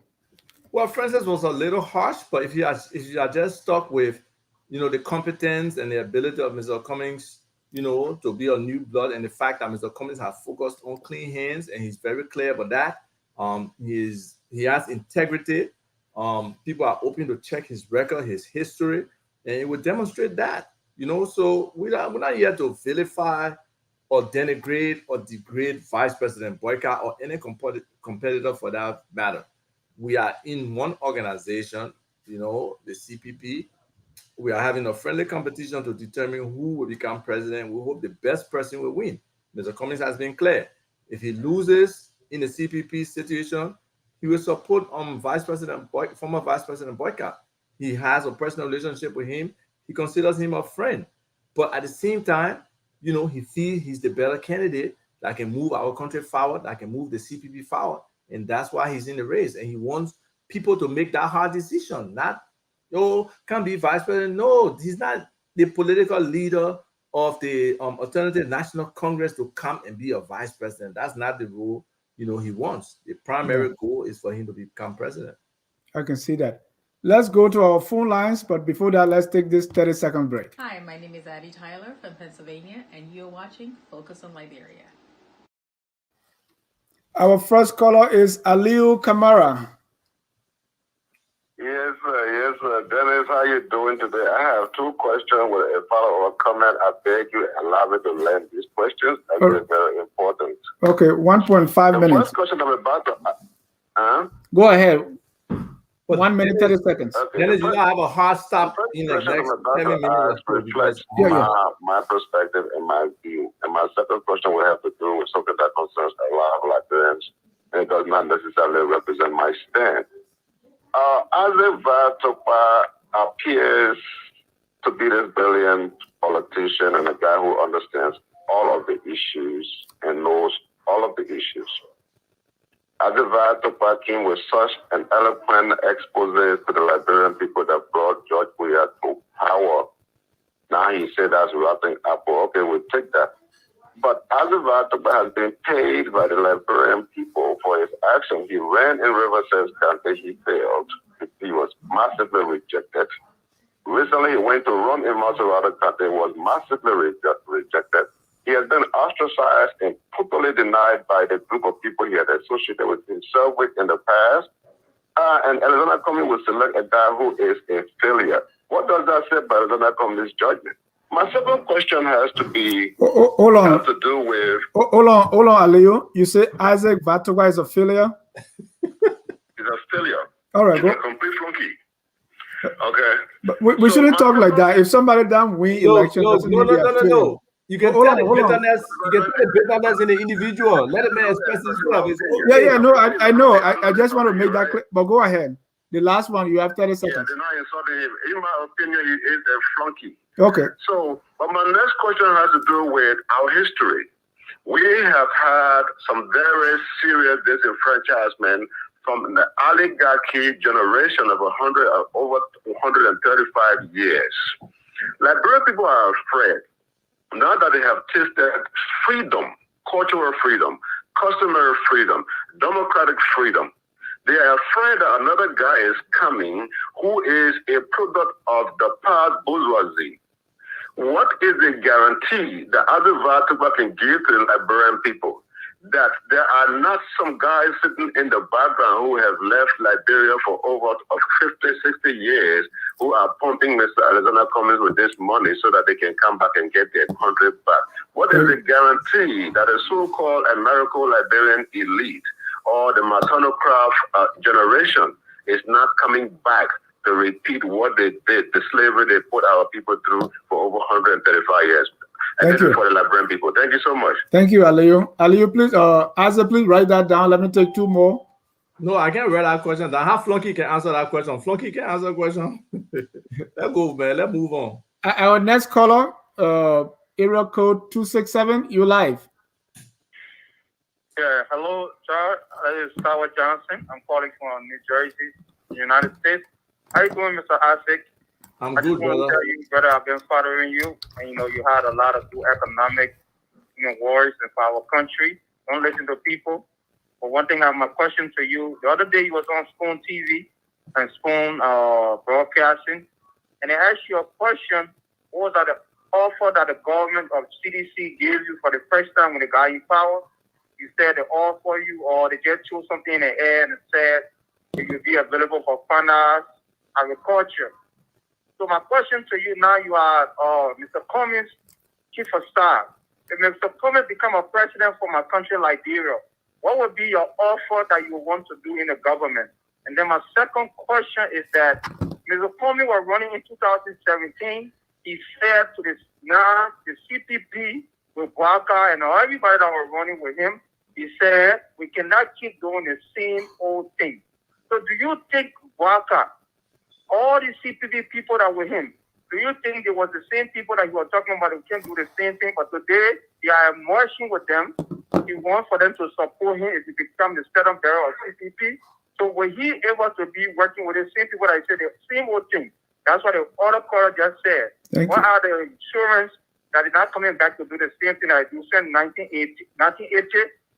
Speaker 1: Well, Francis was a little harsh, but if you are just stuck with, the competence and the ability of Mr. Cummings, to be a new blood, and the fact that Mr. Cummings has focused on clean hands, and he's very clear about that. He has integrity. People are open to check his record, his history, and it would demonstrate that. So we're not here to vilify or denigrate or degrade Vice President Boyka or any competitor for that matter. We are in one organization, the CPP. We are having a friendly competition to determine who will become president. We hope the best person will win. Mr. Cummings has been clear. If he loses in the CPP situation, he will support former Vice President Boyka. He has a personal relationship with him. He considers him a friend. But at the same time, he feels he's the better candidate that can move our country forward, that can move the CPP forward. And that's why he's in the race. And he wants people to make that hard decision. Not, can't be vice president. No, he's not the political leader of the Alternative National Congress to come and be a vice president. That's not the role, he wants. The primary goal is for him to become president.
Speaker 2: I can see that. Let's go to our phone lines, but before that, let's take this 30-second break.
Speaker 5: Hi, my name is Addie Tyler from Pennsylvania, and you're watching Focus on Liberia.
Speaker 2: Our first caller is Aliu Kamara.
Speaker 6: Yes, sir. Dennis, how you doing today? I have two questions with a follow-up comment. I beg you allow me to learn these questions. They're very important.
Speaker 2: Okay, 1.5 minutes.
Speaker 6: The first question I'm about to...
Speaker 2: Go ahead.
Speaker 1: But
Speaker 2: 1 minute, 30 seconds.
Speaker 6: Okay,
Speaker 1: Dennis, you have a hard stop in the
Speaker 6: question
Speaker 1: next
Speaker 6: I'm about
Speaker 1: 7
Speaker 6: to
Speaker 1: minutes.
Speaker 6: ask reflects
Speaker 2: Yeah.
Speaker 6: my perspective and my view. And my second question will have to do with something that concerns a lot of Liberians, and it does not necessarily represent my stand. Isaac Vah Tukpah appears to be this brilliant politician and a guy who understands all of the issues and knows all of the issues. Isaac Vah Tukpah came with such an eloquent expose to the Liberian people that brought George Weah to power. Now he said that's wrapping up. Okay, we'll take that. But Isaac Vah Tukpah has been paid by the Liberian people for his action. He ran in Riverside County. He failed. He was massively rejected. Recently, he went to run in Maserati County. Was massively rejected. He has been ostracized and totally denied by the group of people he had associated with himself with in the past. And Arizona Cummings will select a guy who is a failure. What does that say about Arizona Cummings' judgment? My second question has to be
Speaker 2: Hold on.
Speaker 6: has to do with
Speaker 2: Hold on, Aliu. You say Isaac Vah Tukpah is a failure?
Speaker 6: he's a failure.
Speaker 2: All right,
Speaker 6: He's
Speaker 2: go.
Speaker 6: a complete flunky. Okay.
Speaker 2: But we
Speaker 6: So
Speaker 2: shouldn't
Speaker 6: my
Speaker 2: talk like
Speaker 6: second-
Speaker 2: that. If somebody doesn't win election, doesn't mean they are failure.
Speaker 1: No. You can
Speaker 2: Hold
Speaker 1: tell
Speaker 2: on,
Speaker 1: the
Speaker 2: hold on.
Speaker 1: bitterness. You can tell the bitterness in the individual. Let a man express himself. It's okay.
Speaker 2: Yeah, no, I know. I just want to make that clear. But go ahead. The last one, you have 30
Speaker 6: Yeah,
Speaker 2: seconds.
Speaker 6: they're not insulting him. In my opinion, he is a flunky.
Speaker 2: Okay.
Speaker 6: So, but my next question has to do with our history. We have had some very serious disenfranchisement from the oligarchy generation of over 135 years. Liberian people are afraid now that they have tasted freedom, cultural freedom, customary freedom, democratic freedom. They are afraid that another guy is coming who is a product of the past bourgeoisie. What is the guarantee that Isaac Vah Tukpah can give to the Liberian people that there are not some guys sitting in the background who have left Liberia for over 50, 60 years who are pumping Mr. Alexander Cummings with this money so that they can come back and get their country back? What is the guarantee that a so-called American-Liberian elite or the maternal-craft generation is not coming back to repeat what they did, the slavery they put our people through for over 135 years? And this is for the Liberian people. Thank you so much.
Speaker 2: Thank you, Aliu. Aliu, please, Isaac, please write that down. Let me take two more.
Speaker 1: No, I can't read that question. How Flunky can answer that question? Flunky can answer the question. Let's go, man. Let's move on.
Speaker 2: Our next caller, area code 267, you live.
Speaker 7: Yeah, hello, sir. This is Swot Johnson. I'm calling from New Jersey, United States. How you doing, Mr. Isaac?
Speaker 1: I'm
Speaker 7: I
Speaker 1: good,
Speaker 7: just want
Speaker 1: brother.
Speaker 7: to tell you, brother, I've been following you, and you had a lot of good economic, wars in our country. Don't listen to people. But one thing, I have my question to you. The other day, you was on Spoon TV and Spoon Broadcasting, and they asked you a question. What was that the offer that the government of CDC gave you for the first time when they got in power? You said they offer you, or they just threw something in the air and said it will be available for finance, agriculture. So my question to you now, you are Mr. Cummings, Chief of Staff. If Mr. Cummings become a president for my country, Liberia, what would be your offer that you want to do in the government? And then my second question is that Mr. Cummings was running in 2017. He said to the CPP with Waka and everybody that was running with him, he said, we cannot keep doing the same old thing. So do you think Waka, all the CPP people that were him, do you think it was the same people that you were talking about who can do the same thing? But today, they are marching with them. He wants for them to support him if he becomes the standard bearer of CPP. So were he able to be working with the same people that said the same old thing? That's what the other caller just said. What are the insurance that is not coming back to do the same thing that I do since 1980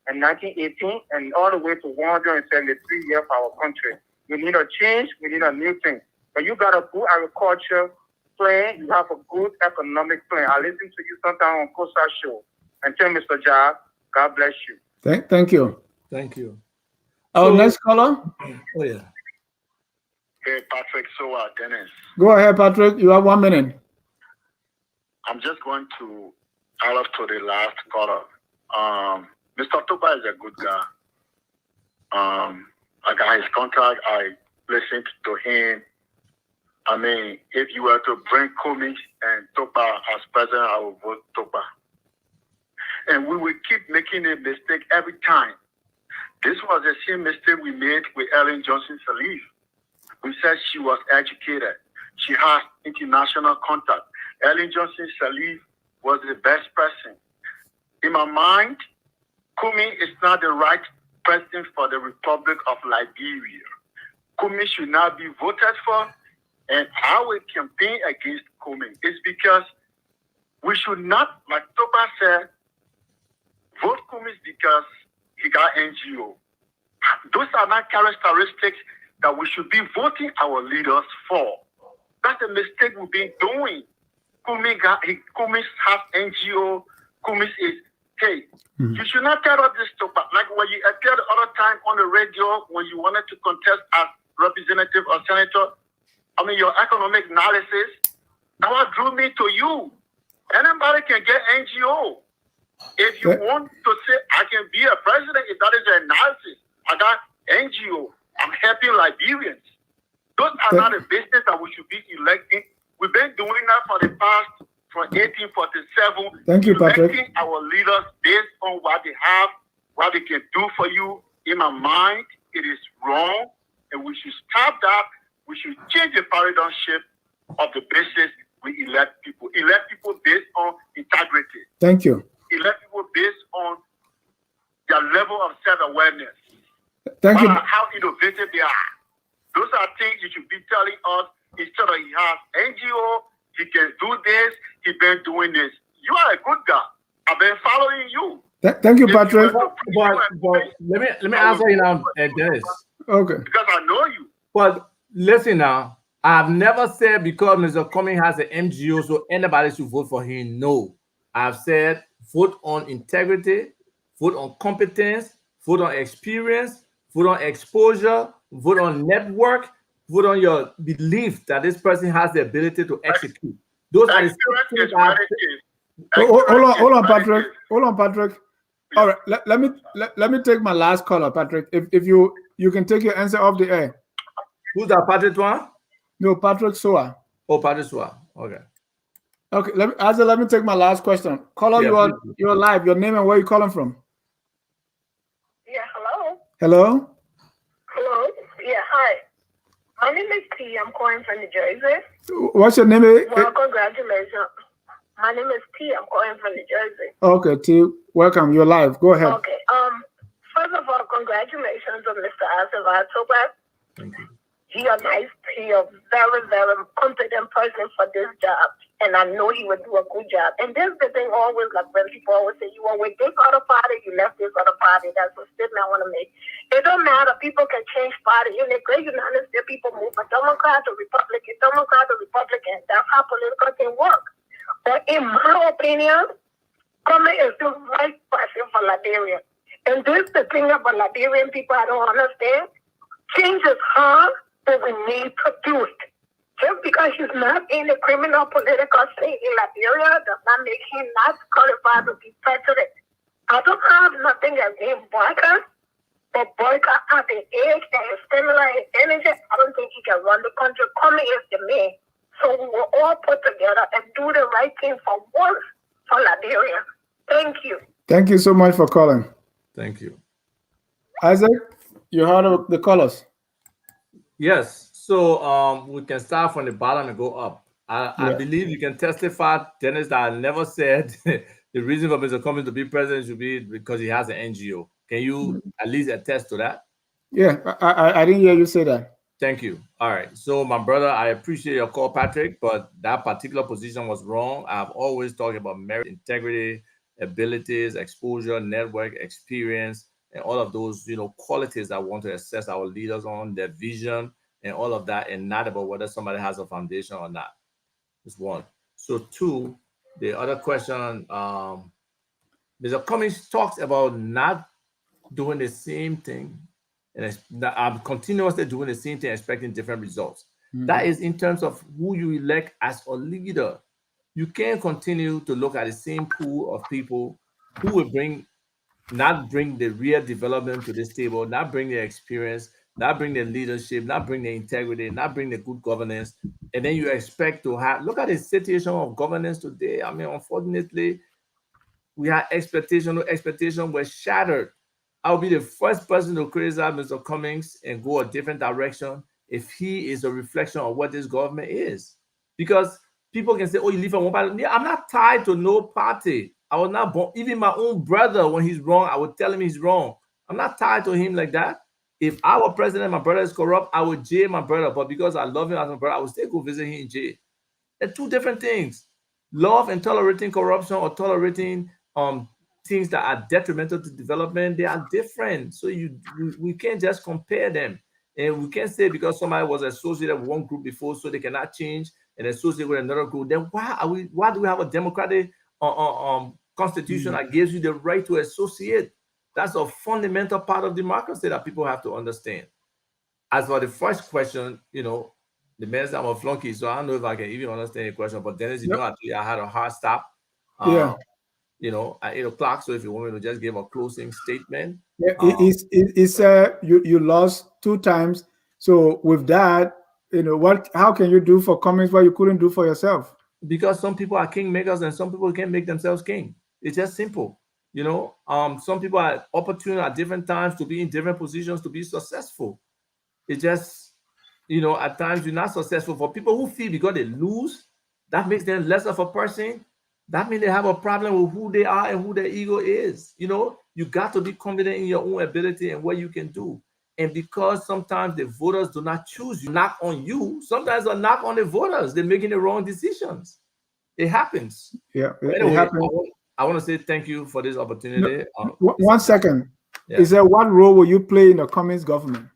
Speaker 7: and 1918 and all the way to 173 years for our country? We need a change. We need a new thing. But you got a good agriculture plan. You have a good economic plan. I listen to you sometime on Costa Show. And tell Mr. Jah, God bless you.
Speaker 2: Thank you.
Speaker 1: Thank you.
Speaker 2: Our
Speaker 1: So-
Speaker 2: next caller.
Speaker 1: Oh yeah.
Speaker 6: Hey, Patrick, Dennis.
Speaker 2: Go ahead, Patrick. You have 1 minute.
Speaker 6: I'm just going to add up to the last caller. Mr. Tukpah is a good guy. I got his contact. I listened to him. I mean, if you were to bring Cummings and Tukpah as president, I would vote Tukpah. And we will keep making a mistake every time. This was the same mistake we made with Ellen Johnson Sirleaf. We said she was educated. She has international contact. Ellen Johnson Sirleaf was the best person. In my mind, Cummings is not the right president for the Republic of Liberia. Cummings should not be voted for, and I will campaign against Cummings. It's because we should not, like Tukpah said, vote Cummings because he got NGO. Those are not characteristics that we should be voting our leaders for. That's the mistake we've been doing. Cummings has NGO. Cummings is, hey, you should not tell us this stuff. Like when you appeared the other time on the radio, when you wanted to contest as representative or senator, I mean, your economic analysis, that what drew me to you. Anybody can get NGO. If you want to say, I can be a president, if that is the analysis, I got NGO. I'm helping Liberians. Those are not the business that we should be electing. We've been doing that for the past, from 1847.
Speaker 2: Thank you, Patrick.
Speaker 6: Electing our leaders based on what they have, what they can do for you. In my mind, it is wrong, and we should stop that. We should change the paradigm shift of the basis we elect people. Elect people based on integrity.
Speaker 2: Thank you.
Speaker 6: Elect people based on their level of self-awareness.
Speaker 2: Thank you.
Speaker 6: How innovative they are. Those are things you should be telling us instead of he has NGO, he can do this, he been doing this. You are a good guy. I've been following you.
Speaker 2: Thank you, Patrick.
Speaker 1: But let me answer you now, Dennis.
Speaker 2: Okay.
Speaker 6: Because I know you.
Speaker 1: But listen now, I've never said because Mr. Cummings has an NGO, so anybody should vote for him. No. I've said vote on integrity, vote on competence, vote on experience, vote on exposure, vote on network, vote on your belief that this person has the ability to execute. Those are the things
Speaker 2: Hold on, Patrick. Hold on, Patrick. All right, let me take my last caller, Patrick. If you can take your answer off the air.
Speaker 1: Who's that, Patrick Twan?
Speaker 2: No, Patrick Soa.
Speaker 1: Oh, Patrick Soa. Okay.
Speaker 2: Okay, let me take my last question. Caller,
Speaker 1: Yeah,
Speaker 2: you're live. Your name and where you calling from?
Speaker 8: Yeah, hello.
Speaker 2: Hello?
Speaker 8: Hello. Yeah, hi. My name is T. I'm calling from New Jersey.
Speaker 2: What's your name?
Speaker 8: Well, congratulations. My name is T. I'm calling from New Jersey.
Speaker 2: Okay, T. Welcome. You're live. Go ahead.
Speaker 8: Okay. First of all, congratulations on Mr. Isaac Vah Tukpah.
Speaker 1: Thank you.
Speaker 8: He a very, very competent person for this job. And I know he would do a good job. And this is the thing always, like when people always say, you were with this other party, you left this other party. That's a statement I want to make. It don't matter. People can change party. In the great United States, people move from Democrat to Republican, Democrat to Republican. That's how political can work. But in my opinion, Cummings is the right person for Liberia. And this is the thing about Liberian people I don't understand. Change is hard, but we need to do it. Just because he's not in the criminal political state in Liberia does not make him not qualified to be president. I don't have nothing against Boycott, but Boycott at the age and his stamina and energy, I don't think he can run the country. Cummings is the man. So we will all put together and do the right thing for once for Liberia. Thank you.
Speaker 2: Thank you so much for calling.
Speaker 1: Thank you.
Speaker 2: Isaac, you heard of the callers?
Speaker 1: Yes. So we can start from the bottom and go up. I believe you can testify, Dennis, that I never said the reason for Mr. Cummings to be president should be because he has an NGO. Can you at least attest to that?
Speaker 2: Yeah, I didn't hear you say that.
Speaker 1: Thank you. All right. So, my brother, I appreciate your call, Patrick, but that particular position was wrong. I've always talked about merit, integrity, abilities, exposure, network, experience, and all of those, qualities that I want to assess our leaders on, their vision, and all of that, and not about whether somebody has a foundation or not. Is one. So two, the other question, Mr. Cummings talks about not doing the same thing, and I'm continuously doing the same thing, expecting different results. That is in terms of who you elect as a leader. You can't continue to look at the same pool of people who will not bring the real development to this table, not bring the experience, not bring the leadership, not bring the integrity, not bring the good governance. And then you expect to look at the situation of governance today. I mean, unfortunately, we had expectation were shattered. I'll be the first person to criticize Mr. Cummings and go a different direction if he is a reflection of what this government is. Because people can say, oh, you live from one party. I'm not tied to no party. I was not born. Even my own brother, when he's wrong, I would tell him he's wrong. I'm not tied to him like that. If our president, my brother is corrupt, I would jail my brother. But because I love him as my brother, I would still go visit him in jail. They're two different things. Love and tolerating corruption or tolerating things that are detrimental to development, they are different. So we can't just compare them. And we can't say because somebody was associated with one group before, so they cannot change and associate with another group. Then why do we have a democratic constitution that gives you the right to associate? That's a fundamental part of democracy that people have to understand. As for the first question, the man said I'm a flunky, so I don't know if I can even understand your question. But Dennis, actually, I had a hard stop. At 8 o'clock. So if you want me to just give a closing statement.
Speaker 2: Yeah, it's you lost 2 times. So with that, how can you do for Cummings what you couldn't do for yourself?
Speaker 1: Because some people are kingmakers and some people can't make themselves king. It's just simple. Some people are opportune at different times to be in different positions to be successful. It just, at times you're not successful. For people who feel because they lose, that makes them less of a person. That means they have a problem with who they are and who their ego is. You got to be confident in your own ability and what you can do. And because sometimes the voters do not choose you, knock on you, sometimes they knock on the voters. They're making the wrong decisions. It happens.
Speaker 2: Yeah,
Speaker 1: anyway,
Speaker 2: it happens.
Speaker 1: I want to say thank you for this opportunity.
Speaker 2: No, 1 second. Yeah. Is there what role will you play in the Cummings government?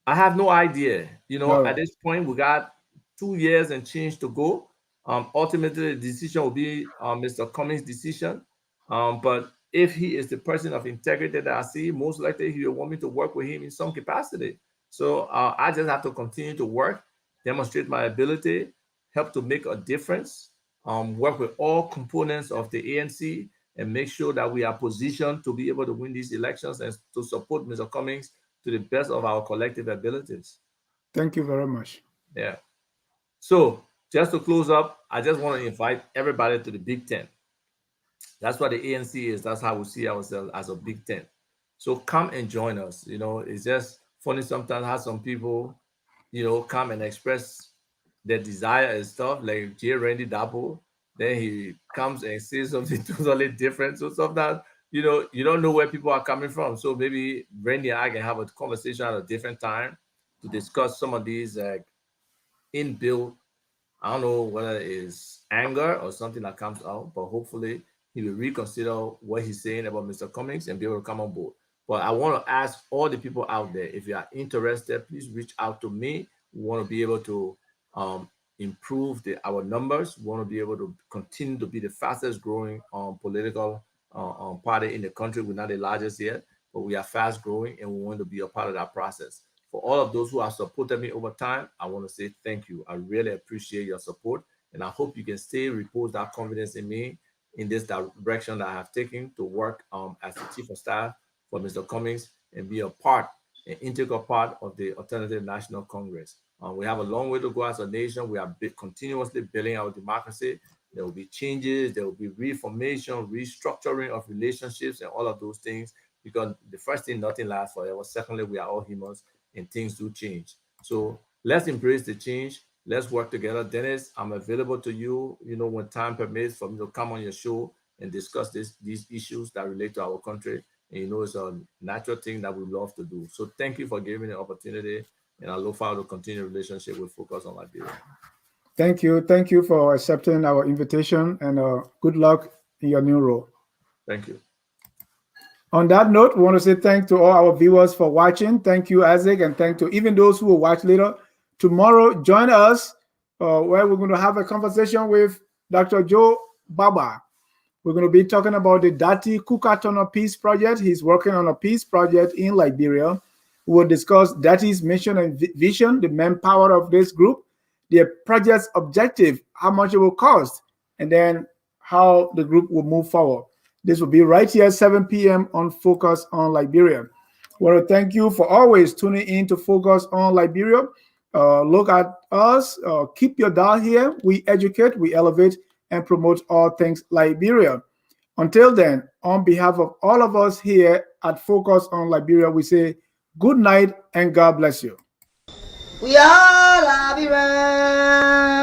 Speaker 1: I have no idea. At this point, we got 2 years and change to go. Ultimately, the decision will be Mr. Cummings' decision. But if he is the person of integrity that I see, most likely he will want me to work with him in some capacity. So I just have to continue to work, demonstrate my ability, help to make a difference, work with all components of the ANC, and make sure that we are positioned to be able to win these elections and to support Mr. Cummings to the best of our collective abilities.
Speaker 2: Thank you very much.
Speaker 1: Yeah. So just to close up, I just want to invite everybody to the Big Tent. That's what the ANC is. That's how we see ourselves, as a Big Tent. So come and join us. It's just funny sometimes how some people, come and express their desire and stuff, like J. Randy Dapple. Then he comes and says something totally different. So sometimes, you don't know where people are coming from. So maybe Randy and I can have a conversation at a different time to discuss some of these inbuilt, I don't know whether it is anger or something that comes out, but hopefully he will reconsider what he's saying about Mr. Cummings and be able to come on board. But I want to ask all the people out there, if you are interested, please reach out to me. We want to be able to improve our numbers. We want to be able to continue to be the fastest growing political party in the country. We're not the largest yet, but we are fast growing and we want to be a part of that process. For all of those who have supported me over time, I want to say thank you. I really appreciate your support, and I hope you can repose that confidence in me in this direction that I have taken to work as the Chief of Staff for Mr. Cummings and be an integral part of the Alternative National Congress. We have a long way to go as a nation. We are continuously building our democracy. There will be changes. There will be reformation, restructuring of relationships, and all of those things, because the first thing, nothing lasts forever. Secondly, we are all humans, and things do change. So let's embrace the change. Let's work together. Dennis, I'm available to you, when time permits, for me to come on your show and discuss these issues that relate to our country. And it's a natural thing that we love to do. So thank you for giving me the opportunity, and I look forward to continue the relationship with Focus on Liberia.
Speaker 2: Thank you. Thank you for accepting our invitation, and good luck in your new role.
Speaker 1: Thank you.
Speaker 2: On that note, we want to say thanks to all our viewers for watching. Thank you, Isaac, and thank to even those who will watch later. Tomorrow, join us where we're going to have a conversation with Dr. Joe Baba. We're going to be talking about the Dati Kukatono Peace Project. He's working on a peace project in Liberia. We'll discuss Dati's mission and vision, the manpower of this group, the project's objective, how much it will cost, and then how the group will move forward. This will be right here, 7 p.m. on Focus on Liberia. I want to thank you for always tuning in to Focus on Liberia. Look at us. Keep your dial here. We educate, we elevate, and promote all things Liberia. Until then, on behalf of all of us here at Focus on Liberia, we say good night and God bless you.
Speaker 9: We are Liberian.